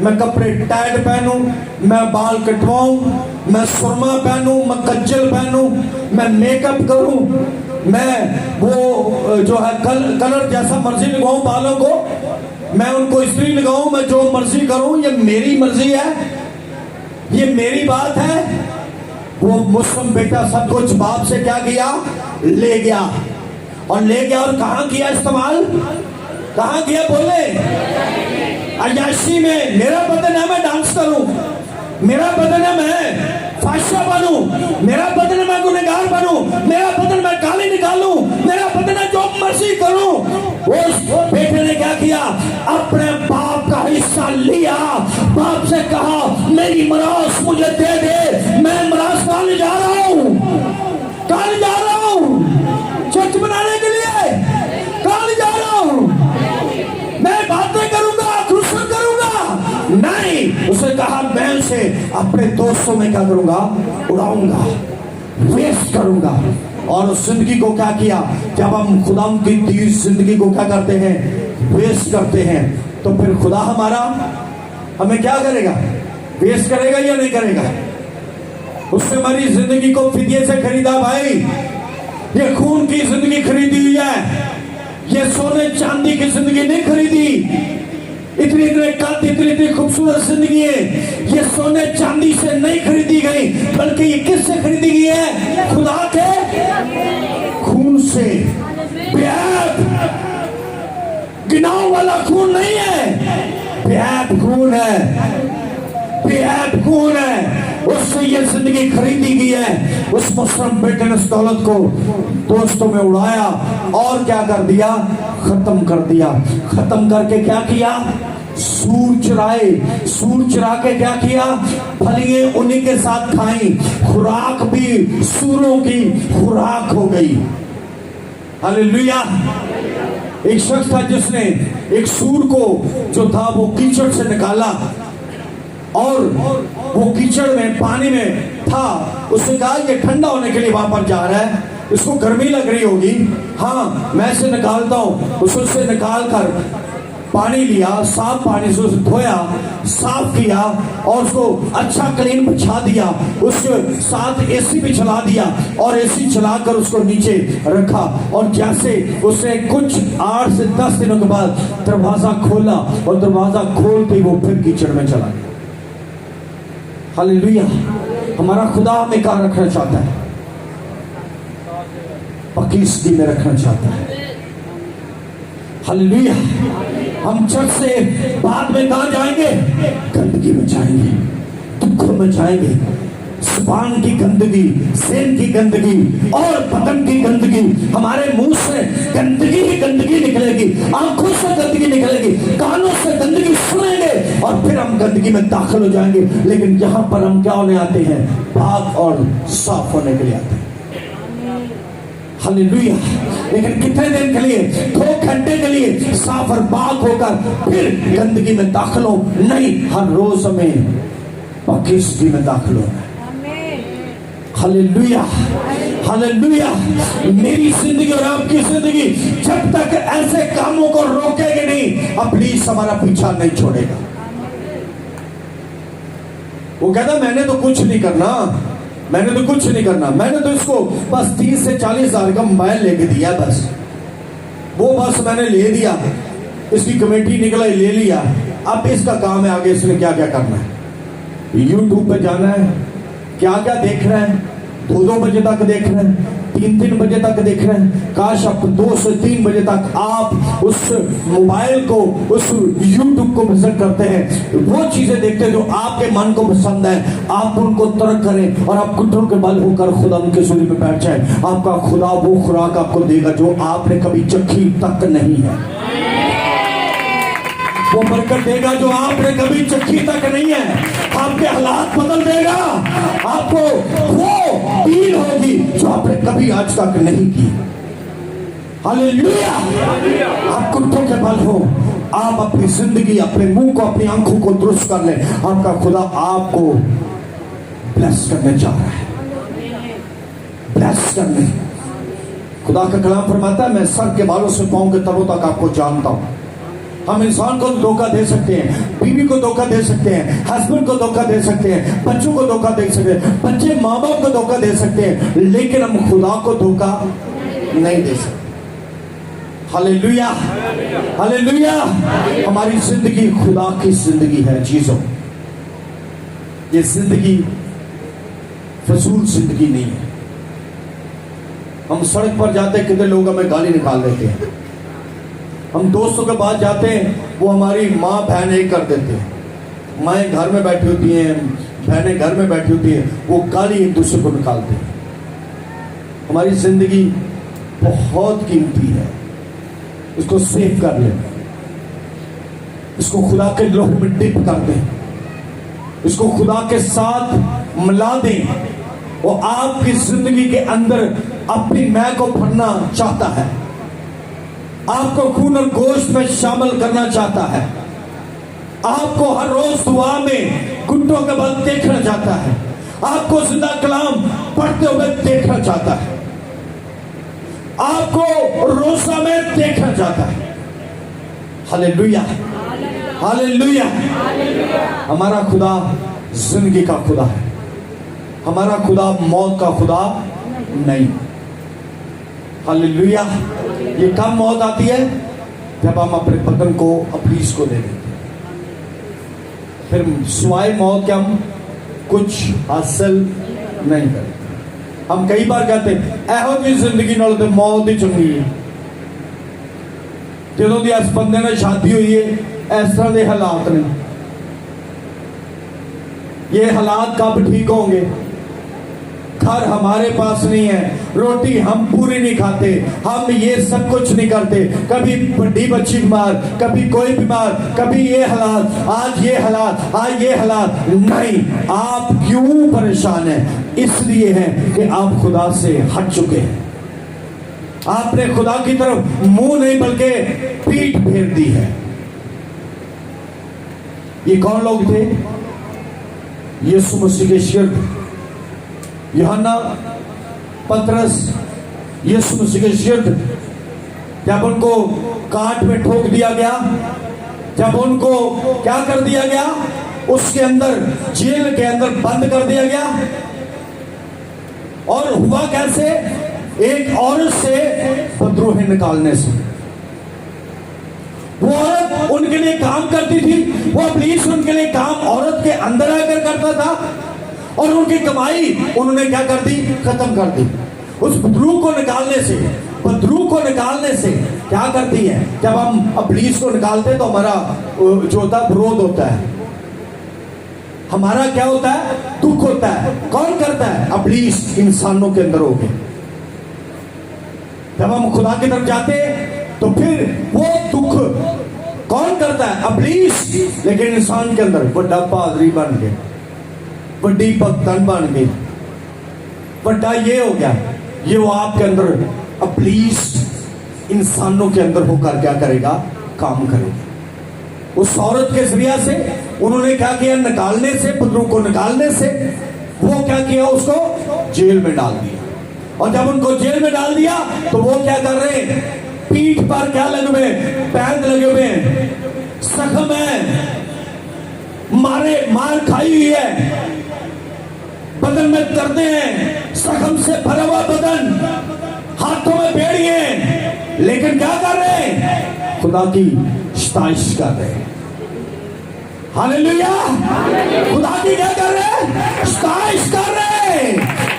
मैं कपड़े टाइट पहनूं, मैं बाल कटवाऊं, मैं सुरमा पहनूं, मैं कज्जल पहनूं, मैं मेकअप करूं, मैं वो जो है कलर जैसा मर्जी लगाऊं बालों को, मैं उनको इस्त्री लगाऊं, मैं जो मर्जी करूं, ये मेरी मर्जी है, ये मेरी बात है। वो मुस्लिम बेटा सब कुछ बाप से क्या किया? ले गया। और ले गया और कहां किया इस्तेमाल? कहां किया? बोले अय्याशी में। मेरा बदन है मैं डांस करूं, मेरा बदन है मैं फाशा बनूं, मेरा बदन है मैं गुनहगार बनूं, मेरा बदन मैं गाली निकालूं, मेरा बदन है जो मर्जी करूं। उस बेटे ने क्या किया? अपने बाप का हिस्सा लिया, बाप से कहा मेरी मिरास मुझे दे दे। मैं मिरास कहां जा रहा हूं? कहां जा रहा हूं? चर्च बनाने के लिए? कहां जा रहा हूं? मैं बातें करूंगा, क्रूसल करूंगा? नहीं, उसने कहा मैं उसे अपने दोस्तों में क्या करूंगा? उड़ाऊंगा, वेस्ट करूंगा। और उस जिंदगी को क्या किया? जब हम खुदा की दी जिंदगी को क्या करते हैं? वेस्ट करते हैं, तो फिर खुदा हमारा हमें क्या करेगा? वेस्ट करेगा या नहीं करेगा? उसने हमारी जिंदगी को फिदिये से खरीदा भाई। ये खून की जिंदगी खरीदी हुई है, ये सोने चांदी की जिंदगी नहीं खरीदी। इतनी इतनी खूबसूरत जिंदगी है, ये सोने चांदी से नहीं खरीदी गई, बल्कि ये किससे खरीदी गई है? खुदा के खून से। बेअब गिनाव वाला खून नहीं है, बेअब खून है, बेअब खून है। उससे ये जिंदगी खरीदी गई है। उस मुस्लिम बेटे ने उस दौलत को दोस्तों में उड़ाया और क्या कर दिया? खत्म कर दिया। खत्म करके क्या किया? सूर चराए, सूर चरा के क्या किया, फलियां उन्हीं के साथ खाई, खुराक भी सूरों की खुराक हो गई। हालेलुया। एक शख्स था जिसने एक सूर को जो था वो कीचड़ से निकाला और वो कीचड़ में पानी में था। उसने कहा ये ठंडा होने के लिए वहां पर जा रहा है, इसको गर्मी लग रही होगी, हाँ मैं इसे निकालता हूं। उससे निकाल कर पानी लिया, साफ पानी से उसे धोया, साफ किया और उसको अच्छा क्लीन बिछा दिया, उसके साथ एसी भी चला दिया और एसी चलाकर उसको नीचे रखा। और जैसे उसने कुछ 8 से 10 दिनों के बाद दरवाजा खोला और दरवाजा खोलते वो फिर कीचड़ में चला गया। हालेलुया। हमारा खुदा हमें कहाँ रखना चाहता है? पक्की स्थिति में रखना चाहता है। हालेलुया। हम चर्च से बाद में कहां जाएंगे? गंदगी में जाएंगे, दुखों में जाएंगे, जुबान की गंदगी, सेन की गंदगी और बदन की गंदगी, हमारे मुंह से गंदगी ही गंदगी निकलेगी, आंखों से गंदगी निकलेगी, कानों से गंदगी सुनेंगे और फिर हम गंदगी में दाखिल हो जाएंगे। लेकिन यहां पर हम क्या होने आते हैं? पाक और साफ होने के लिए आते हैं। हालेलुया। लेकिन कितने दिन के लिए? 2 घंटे के लिए साफ और पाक होकर फिर गंदगी में दाखिल हो नहीं, हर रोज हमें पक्की स्थिति में दाखिल होना है। हालेलुया। हालेलुया। मेरी जिंदगी और आपकी जिंदगी जब तक ऐसे कामों को रोकेगी नहीं, अब प्लीज हमारा पीछा नहीं छोड़ेगा। वो कहता मैंने तो कुछ नहीं करना, मैंने तो कुछ नहीं करना, मैंने तो इसको बस 30 से 40 हजार का मोबाइल लेके दिया, बस वो बस मैंने ले दिया, इसकी कमेटी निकला ले लिया, अब इसका काम है आगे इसने क्या क्या करना है। यूट्यूब पे जाना है, क्या क्या देख रहे हैं, 2-2 बजे तक देख रहे हैं, 3-3 बजे तक देख रहे हैं। काश आप 2 से 3 बजे तक आप उस मोबाइल को, उस यूट्यूब को विजिट करते हैं, वो चीजें देखते हैं जो आपके मन को पसंद है, आप उनको तर्क करें और आप घुटनों के बल होकर खुदा उनके सूली में बैठ जाए। आपका खुदा वो खुराक आपको देगा जो आपने कभी चखी तक नहीं है, वो बरकत देगा जो आपने कभी चखी तक नहीं है। आपके हालात बदल देगा, आपको वो डील होगी जो आपने कभी आज तक नहीं की। हालेलुया। आप घुटनों के बल हो, आप अपनी जिंदगी, अपने मुंह को, अपनी आंखों को दुरुस्त कर लें। आपका खुदा आपको ब्लेस करने जा रहा है, ब्लेस करने। खुदा का कलाम फरमाता है मैं सर के बालों से पांव के तलों तक आपको जानता हूं। हम इंसान को धोखा दे सकते हैं, बीवी को धोखा दे सकते हैं, हस्बैंड को धोखा दे सकते हैं, बच्चों को धोखा दे सकते हैं, बच्चे माँ बाप को धोखा दे सकते हैं, लेकिन हम खुदा को धोखा नहीं दे सकते। हालेलुया। हालेलुया। हमारी जिंदगी खुदा की जिंदगी है चीजों, ये जिंदगी फजूल जिंदगी नहीं है। हम सड़क पर जाते हैं, कितने लोग हमें गाली निकाल देते हैं। हम दोस्तों के पास जाते हैं, वो हमारी माँ बहन एक कर देते हैं, माएँ घर में बैठी होती हैं, बहनें घर में बैठी होती हैं, वो गाली एक दूसरे को निकालते हैं। हमारी जिंदगी बहुत कीमती है, इसको सेव कर लें, इसको खुदा के लोह में डिप कर दें, इसको खुदा के साथ मिला दें। वो आपकी जिंदगी के अंदर अपनी मैं को भरना चाहता है, आपको खून और गोश्त में शामिल करना चाहता है, आपको हर रोज दुआ में घुटनों के बल देखना चाहता है, आपको जिंदा कलाम पढ़ते हुए देखना चाहता है, आपको रोजा में देखना चाहता है। हालेलुया। हालेलुया। हमारा खुदा जिंदगी का खुदा है, हमारा खुदा मौत का खुदा नहीं। हालेलुया। ये कब मौत आती है? जब हम अपने बदन को अपलीस को दे देते हैं, फिर सिवाय मौत के हम कुछ हासिल नहीं करते। हम कई बार कहते एहो जी जिंदगी नाल ते मौत ही चंगी है। ਜਦੋਂ ਦੀ इस बंदे ने शादी हुई है इस तरह के हालात ने, ये हालात कब ठीक होंगे? घर हमारे पास नहीं है, रोटी हम पूरी नहीं खाते, हम ये सब कुछ नहीं करते, कभी बड़ी बच्ची बीमार, कभी कोई बीमार, कभी ये हालात, आज ये हालात, आज ये हालात। नहीं, आप क्यों परेशान हैं? इसलिए है कि आप खुदा से हट चुके हैं। आपने खुदा की तरफ मुंह नहीं बल्कि पीठ फेर दी है। ये कौन लोग थे? यीशु मसीह के शिष्य यूहन्ना, पतरस, यीशु मसीह के शिष्य। जब उनको काट में ठोक दिया गया, जब उनको क्या कर दिया गया, उसके अंदर, जेल के अंदर बंद कर दिया गया। और हुआ कैसे? एक औरत से बदरूहें निकालने से। वो औरत उनके लिए काम करती थी, वो इब्लीस उनके लिए काम औरत के अंदर आकर करता था, और उनकी कमाई उन्होंने क्या कर दी? खत्म कर दी। उस बदरू को निकालने से, बदरू को निकालने से क्या करती है? जब हम इब्लीस को निकालते तो हमारा जो होता है विरोध होता है, हमारा क्या होता है? दुख होता है। कौन करता है? इब्लीस इंसानों के अंदर हो गए। जब हम खुदा की तरफ जाते तो फिर वो दुख कौन करता है? इब्लीस। लेकिन इंसान के अंदर बड़ा पादरी बन गए, बड़ी भक्तन बन गई, बड़ा ये हो गया, ये वो आपके अंदर इब्लीस इंसानों के अंदर होकर क्या करेगा? काम करेगा। उस औरत के जरिया से उन्होंने क्या किया? निकालने से, पुत्रों को निकालने से वो क्या किया? उसको जेल में डाल दिया। और जब उनको जेल में डाल दिया तो वो क्या कर रहे हैं? पीठ पर क्या लगे हुए? पैंद लगे हुए, जख्म है, मार खाई हुई है, बदन में दर्द हैं, जख्म से भरा हुआ बदन, हाथों में बेड़ियां, लेकिन क्या कर रहे हैं? खुदा की सताइश कर रहे हैं। हालेलुया! खुदा की क्या कर रहे हैं? सताइश कर रहे हैं।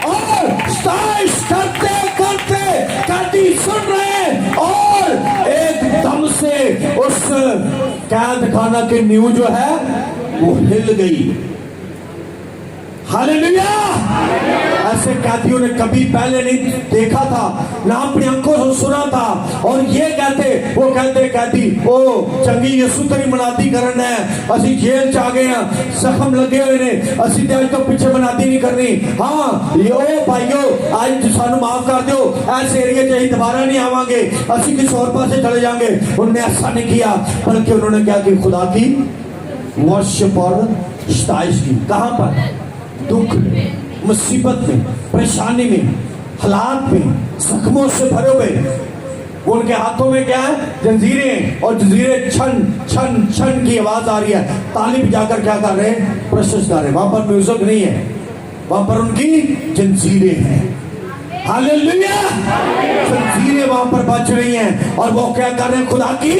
और सताइश करते करते कहती सुन रहे हैं, और एकदम से उस कैद खाना की नींव जो है वो हिल गई। हालेलुया! ऐसे कैदियों ने कभी पहले नहीं देखा था, ना अपनी आंखों से सुना था। और ये वो कहते कैदी, ओ चंगी यसू तेरी मनाती करन है, असी जेल च आ गए हैं, जख्म लगे हुए ने, असी ते अज तो पीछे मनाती नहीं करनी। हाँ यो भाइयों, आज सानू माफ कर दो, ऐसे एरिया च दोबारा नहीं आवांगे, असी किसी और पासे चले जाएंगे। उन्होंने ऐसा नहीं किया, बल्कि उन्होंने क्या की? खुदा की वर्शिप और सताइश की। कहां पर? दुख में, मुसीबत में, परेशानी में, हालात में, जख्मों से भरे हुए। उनके हाथों में क्या है? जंजीरें, और जंजीरें छन छन छन की आवाज आ रही है। ताली बजाकर क्या कर रहे हैं? प्रशंसा कर रहे हैं। वहां पर म्यूजिक नहीं है, वहां पर उनकी जंजीरें हैं। हालेलुया! जंजीरें वहां पर बज रही हैं, और वो क्या कर रहे हैं? खुदा की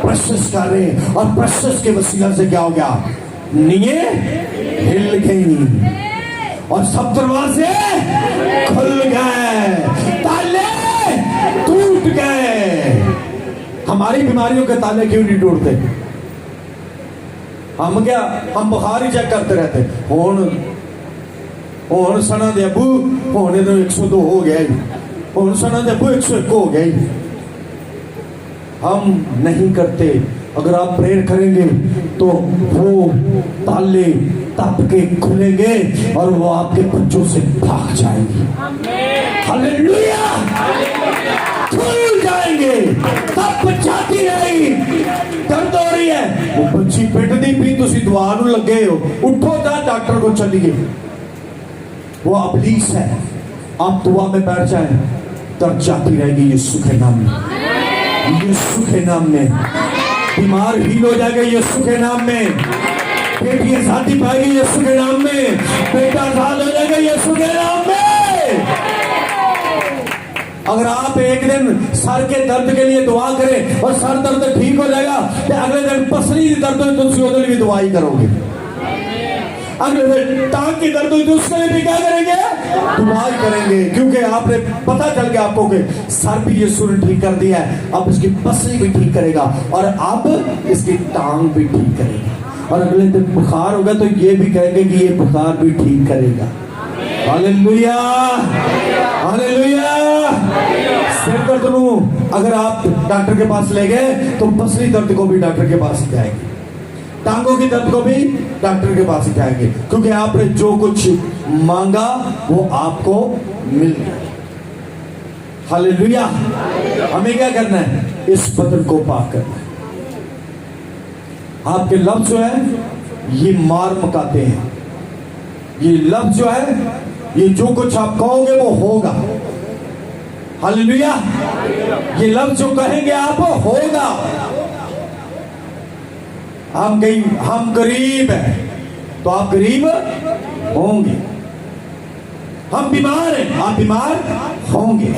प्रशंसा कर रहे हैं। और प्रशंसा के वसीला से क्या हो गया? नींवें हिल गई और सब दरवाजे खुल गए, ताले टूट गए। हमारी बीमारियों के ताले क्यों नहीं टूटते? हम क्या, हम बुखार ही चेक करते रहते। हुण सना दे अबू होने तो 102 हो गया ही, हुण सना दे अबू 101 हो गया ही। हम नहीं करते। अगर आप प्रेयर करेंगे तो वो ताले तप के खुलेंगे और वो आपके बच्चों से भाग जाएंगे। हालेलुया! खुल जाएंगे। तप जाती रहेगी, दर्द हो रही है, वो बच्ची पिटदी पी, तुसी दुआ नूं लगे हो, उठो जा डॉक्टर को चलिए। वो इब्लीस है। आप दुआ में बैठ जाए, दर्द जाती रहेगी यीशु के नाम में, यीशु के नाम में। बीमार हील हो जाएगा यीशु के नाम में। बेटी आजादी पाएगी यीशु के नाम में। बेटा आजाद हो जाएगा यीशु के नाम में। अगर आप एक दिन सर के दर्द के लिए दुआ करें और सर दर्द ठीक हो जाएगा, तो अगले दिन पसली दर्द हो तो उसके लिए भी दुआ ही करोगे। अगले दिन टांग की दर्द हुई तो उसके लिए भी क्या करेंगे? दुआ ही करेंगे, क्योंकि आपने पता चल गया आपको कि सर भी यीशु ने ठीक कर दिया है, अब इसकी पसली भी ठीक करेगा और अब इसकी टांग भी ठीक करेगा। और अगले दिन बुखार होगा तो ये भी कहेंगे कि ये बुखार भी ठीक करेगा। Hallelujah, hallelujah. सिर दर्द को अगर आप डॉक्टर के पास ले गए तो पसली दर्द को भी डॉक्टर के पास ही जाएंगे, टांगों की दर्द को भी डॉक्टर के पास ही जाएंगे, क्योंकि आपने जो कुछ मांगा वो आपको मिल गया। हालेलुया। हमें क्या करना है? इस बदन को पाक करना है। आपके लफ्ज जो है ये मार मकाते हैं। ये लफ्ज जो है, ये जो कुछ आप कहोगे वो होगा। हालेलुया। ये लफ्ज जो कहेंगे आप होगा। हम गरीब हैं तो आप गरीब होंगे। हम बीमार हैं, आप बीमार होंगे।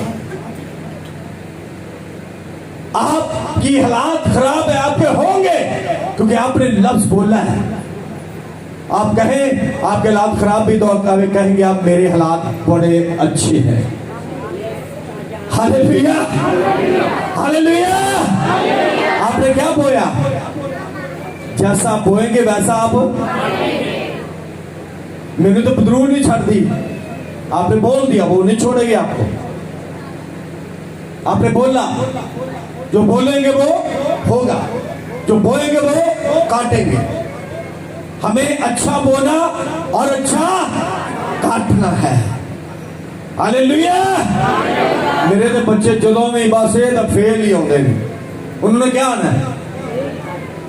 आपकी हालात खराब है, आपके होंगे, क्योंकि आपने लफ्ज बोला है। आप कहें आपके हालात खराब भी तो कहेंगे आप मेरे हालात बड़े अच्छे हैं। Hallelujah, hallelujah. आपने क्या बोया? जैसा आप बोएंगे वैसा आप। मैंने तो बदरू नहीं छाड़ दी, आपने बोल दिया, वो नहीं छोड़ेगी आपको। आपने बोला, जो बोलेंगे वो होगा, जो बोएंगे वो काटेंगे। हमें अच्छा बोना और अच्छा काटना है। हालेलुया। मेरे तो बच्चे जदों में बसे तो फेल ही होंगे। उन्होंने क्या आना है?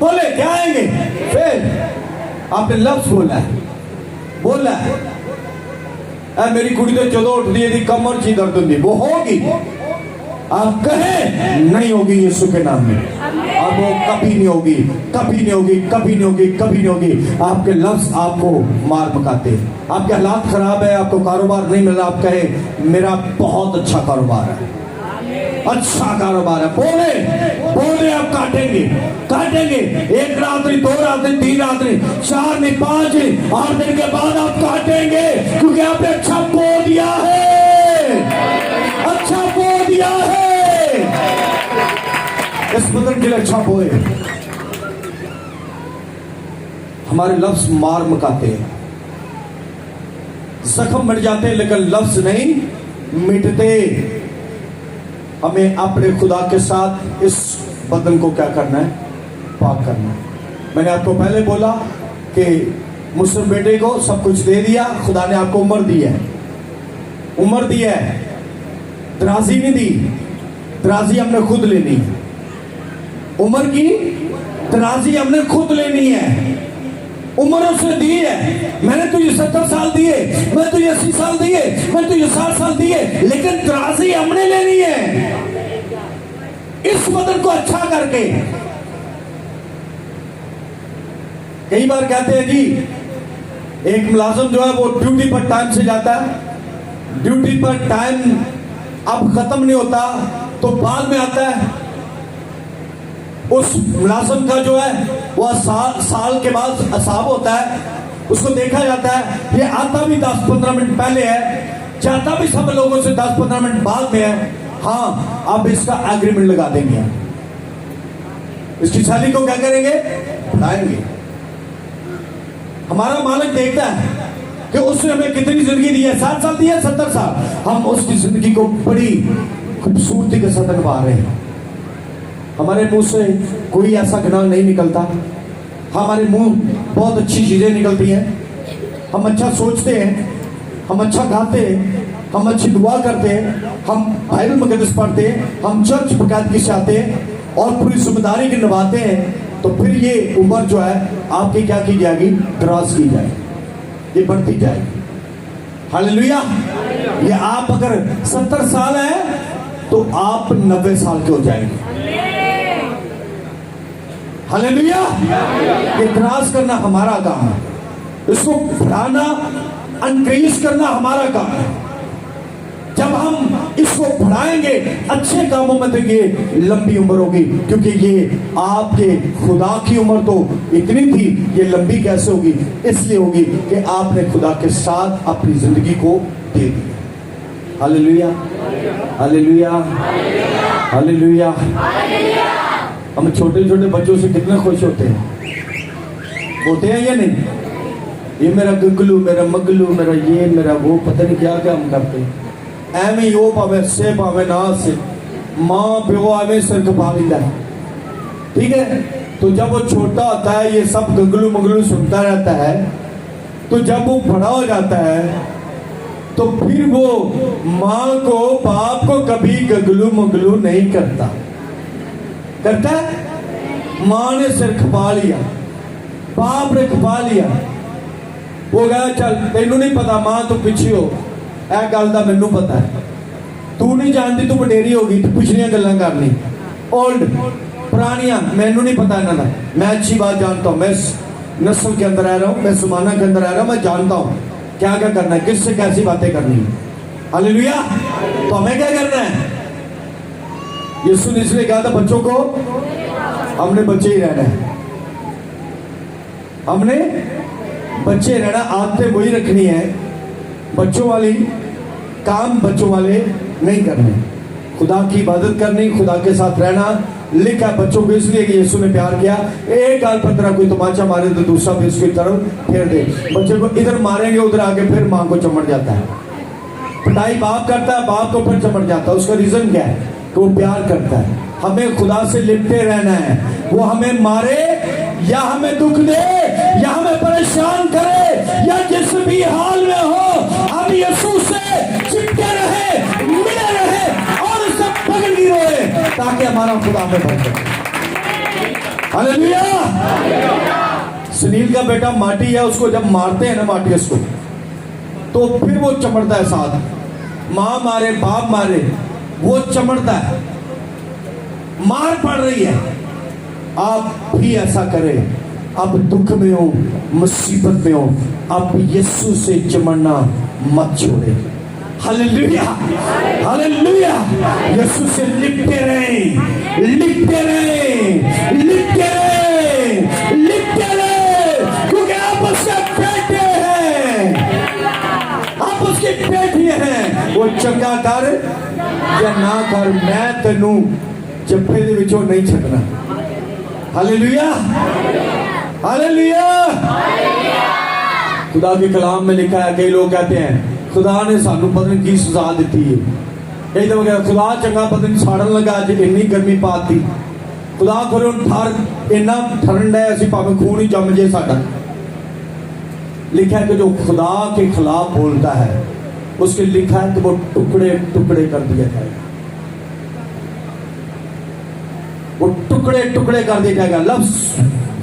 बोले क्या आएंगे? फेल। आपने लफ्ज बोला है, बोला है। मेरी कुड़ी तो जदों उठती है कमर ची दर्द होती, वो होगी। आप कहें नहीं होगी यीशु के नाम में, अब वो कभी नहीं होगी, कभी नहीं होगी, कभी नहीं होगी, कभी नहीं होगी। आपके लफ्ज आपको मार मकाते। आपके हालात खराब है, आपको कारोबार नहीं मिल रहा, आप कहें मेरा बहुत अच्छा कारोबार है, अच्छा कारोबार है। बोले बोले आप काटेंगे, काटेंगे। एक रात नहीं, 2 रात नहीं, 3 रात नहीं, 4 नहीं, 5 नहीं, 8 दिन के बाद आप काटेंगे, क्योंकि आपने अच्छा बो दिया है, अच्छा बो दिया है। इस बदन के लिए अच्छा बोए। हमारे लफ्ज मार मकाते हैं, जख्म मिट जाते हैं, लेकिन लफ्ज नहीं मिटते। हमें अपने खुदा के साथ इस बदन को क्या करना है? पाक करना है। मैंने आपको पहले बोला कि मुस्लिम बेटे को सब कुछ दे दिया, खुदा ने आपको उम्र दी है, उम्र दी है, तराजी नहीं दी। तराजी हमने खुद लेनी है, उम्र की तराजी हमने खुद लेनी है। उम्र उसने दी है, मैंने तुझे 70 साल दिए, मैं तुझे 80 साल दिए, मैं तुझे 60 साल दिए, लेकिन तराजी हमने लेनी है इस बदन को अच्छा करके। कई बार कहते हैं जी एक मुलाजिम जो है वो ड्यूटी पर टाइम से जाता है, ड्यूटी पर टाइम अब खत्म नहीं होता तो बाद में आता है। उस मुलाजिम का जो है वह साल के बाद असाब होता है, उसको देखा जाता है ये आता भी 10-15 मिनट पहले है, जाता भी सब लोगों से 10-15 मिनट बाद में है। हाँ, अब इसका एग्रीमेंट लगा देंगे, इसकी सैलरी को क्या करेंगे? बढ़ाएंगे। हमारा मालिक देखता है कि उसने हमें कितनी जिंदगी दी है, 60 साल दी है, 70 साल, हम उसकी जिंदगी को बड़ी खूबसूरती के साथ निभा रहे हैं। हमारे मुंह से कोई ऐसा गुनाह नहीं निकलता, हमारे मुंह बहुत अच्छी चीजें निकलती हैं, हम अच्छा सोचते हैं, हम अच्छा गाते हैं, हम अच्छी दुआ करते हैं, हम बाइबल मुकद्दस पढ़ते हैं, हम चर्च बकायदगी से आते हैं और पूरी जिम्मेदारी के निभाते हैं। तो फिर ये उम्र जो है आपकी क्या की जाएगी? दराज की जाएगी, ये बढ़ती जाएगी। हालेलुया। ये आप अगर 70 साल है तो आप 90 साल के हो जाएंगे। हालेलुया। ये दराज करना हमारा काम है, इसको बढ़ाना, इंक्रीज करना हमारा काम है। जब हम इसको बढ़ाएंगे अच्छे कामों में तो ये लंबी उम्र होगी, क्योंकि ये आपके खुदा की उम्र तो इतनी थी, ये लंबी कैसे होगी? इसलिए होगी कि आपने खुदा के साथ अपनी जिंदगी को दे दिया। Hallelujah, hallelujah, hallelujah. हम छोटे छोटे बच्चों से कितने खुश होते हैं या नहीं? ये मेरा गगलू, मेरा मगलू, मेरा ये, मेरा वो, पता नहीं क्या क्या हम करते हैं। एवं ही वो पावे से पावे ना से, माँ प्यो आवे सिर खपा लेता है, ठीक है। तो जब वो छोटा होता है ये सब गगलू मगलू सुनता रहता है, तो जब वो बड़ा हो जाता है तो फिर वो माँ को बाप को कभी गगलू मगलू नहीं करता है। माँ ने सिर खपा लिया, बाप ने खपा लिया, वो कहा चल तेनू नहीं पता मां तू पिछे हो, यह गल का मैनू पता है, तू नहीं जानती, तू वडेरी होगी, तू पिछलियां गल्लां करनी, ओल्ड पुरानियां, मैनू नहीं पता इन्हां दा, मैं अच्छी बात जानता हूं, मैं नस्ल के अंदर आ रहा हूं, मैं जमाना के अंदर आ रहा हूं, मैं जानता हूं क्या क्या करना है, किससे कैसी बातें करनी है। हालेलुया। तो हमें क्या करना है? यीशु ने इसलिए कहा था बच्चों को, हमने बच्चे ही रहना है, हमने बच्चे रहना, आदतें वही रखनी है, बच्चों वाली काम बच्चों वाले नहीं करने, खुदा की इबादत करनी, खुदा के साथ रहना। लिखा बच्चों को इसलिए कि यीशु ने प्यार किया, एक गाल पर तेरा कोई तमाचा मारे तो दूसरा भी उसकी तरफ फेर दे। बच्चे को इधर मारेंगे उधर आके फिर मां को चमट जाता है, पिटाई बाप करता है, बाप को फिर चमट जाता है। उसका रीजन क्या है? कि वो प्यार करता है। हमें खुदा से लिपटे रहना है, वो हमें मारे या हमें दुख दे या हमें परेशान करे या जिस भी हाल में हो, हम यीशु से चिपके रहे, मिले रहे और उससे पकड़ नहीं रहे, ताकि हमारा खुदा में भर जाए। हालेलुया। सुनील का बेटा माटी है, उसको जब मारते हैं ना माटी उसको, तो फिर वो चमड़ता है साथ, मां मारे बाप मारे वो चमड़ता है, मार पड़ रही है। आप भी ऐसा करें, आप दुख में हो, मुसीबत में हो, आप यीशु से चिमड़ना मत छोड़े। Hallelujah, hallelujah. यीशु से लिपटे रहें, लिपटे रहें, लिपटे रहें, लिपटे रहें, क्योंकि आप उसके बेटे हैं, आप उसकी बेटियां हैं। वो चंगा कर या ना कर, मैं तेनू जफ्फे दे विचों नहीं छड्डना। Hallelujah, hallelujah. खुदा के कलाम में लिखा है, कई लोग कहते हैं खुदा ने सानू पता नहीं की सजा दी है, कई तो खुदा चंगा पता नहीं साड़न लगा, अज इन्नी गर्मी पाती, खुदा करो ठर इन्ना ठरन है, असं भावें खून ही जम जे साडा। लिखा है कि जो खुदा के खिलाफ बोलता है उसके लिखा है कि वो टुकड़े टुकड़े कर दिया जाएगा, वो टुकड़े टुकड़े कर दिया जाएगा। लफ्ज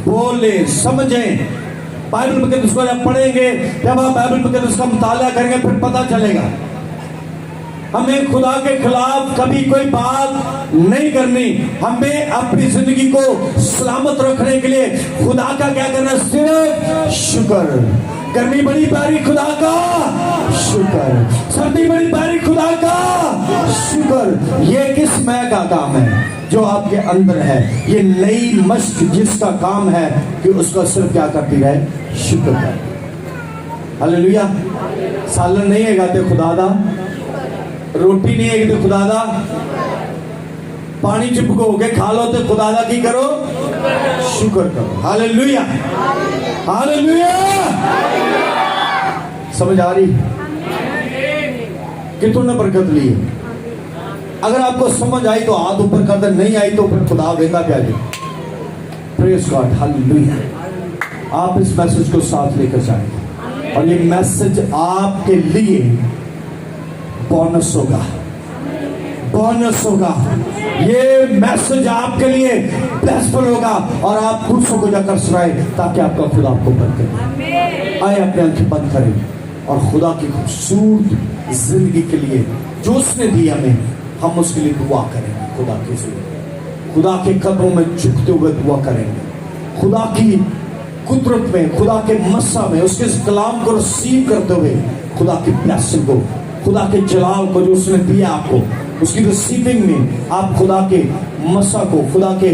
बोले समझे, बाइबल में उसको जब पढ़ेंगे, जब आप बाइबल में उसका मुताला करेंगे, फिर पता चलेगा। हमें खुदा के खिलाफ कभी कोई बात नहीं करनी, हमें अपनी जिंदगी को सलामत रखने के लिए खुदा का क्या करना? सिर्फ शुक्र। गर्मी बड़ी प्यारी, खुदा का शुक्र। सर्दी बड़ी प्यारी, खुदा का शुक्र। ये किस मैं का काम है? जो आपके अंदर है। ये नई मश्क जिसका काम है कि उसका सिर्फ क्या करती रहे? शुक्र कर। हालेलुया। सालन नहीं है गाते खुदा दा, रोटी नहीं है तो खुदा दा, पानी च भिगो के खा लो तो खुदा दा की करो? शुक्र करो। Hallelujah, hallelujah. समझ आ रही? कितों ने बरकत ली है? अगर आपको समझ आई तो हाथ ऊपर कर दे, नहीं आई तो फिर खुदा वेंदा प्या जी। Praise God, hallelujah. आप इस मैसेज को साथ लेकर जाएं और ये मैसेज आपके लिए बोनस होगा, बोनस होगा। ये मैसेज आपके लिए ब्लेसफुल होगा और आप दूसरों को जाकर सुनाए ताकि आपका खुदा आपको बरकत दे। आए अपने आंखें बंद करें और खुदा की खूबसूरत जिंदगी के लिए जो उसने दी हमें, हम उसके लिए दुआ करेंगे। खुदा के ज़रिए, खुदा के कदमों में झुकते हुए दुआ करेंगे। खुदा की कुदरत में, खुदा के मस्सा में, उसके इस कलाम को रिसीव करते हुए खुदा की ब्लेसिंग को, खुदा के जलाल को जो उसने दिया आपको, उसकी रिसीविंग में आप खुदा के मस्सा को, खुदा के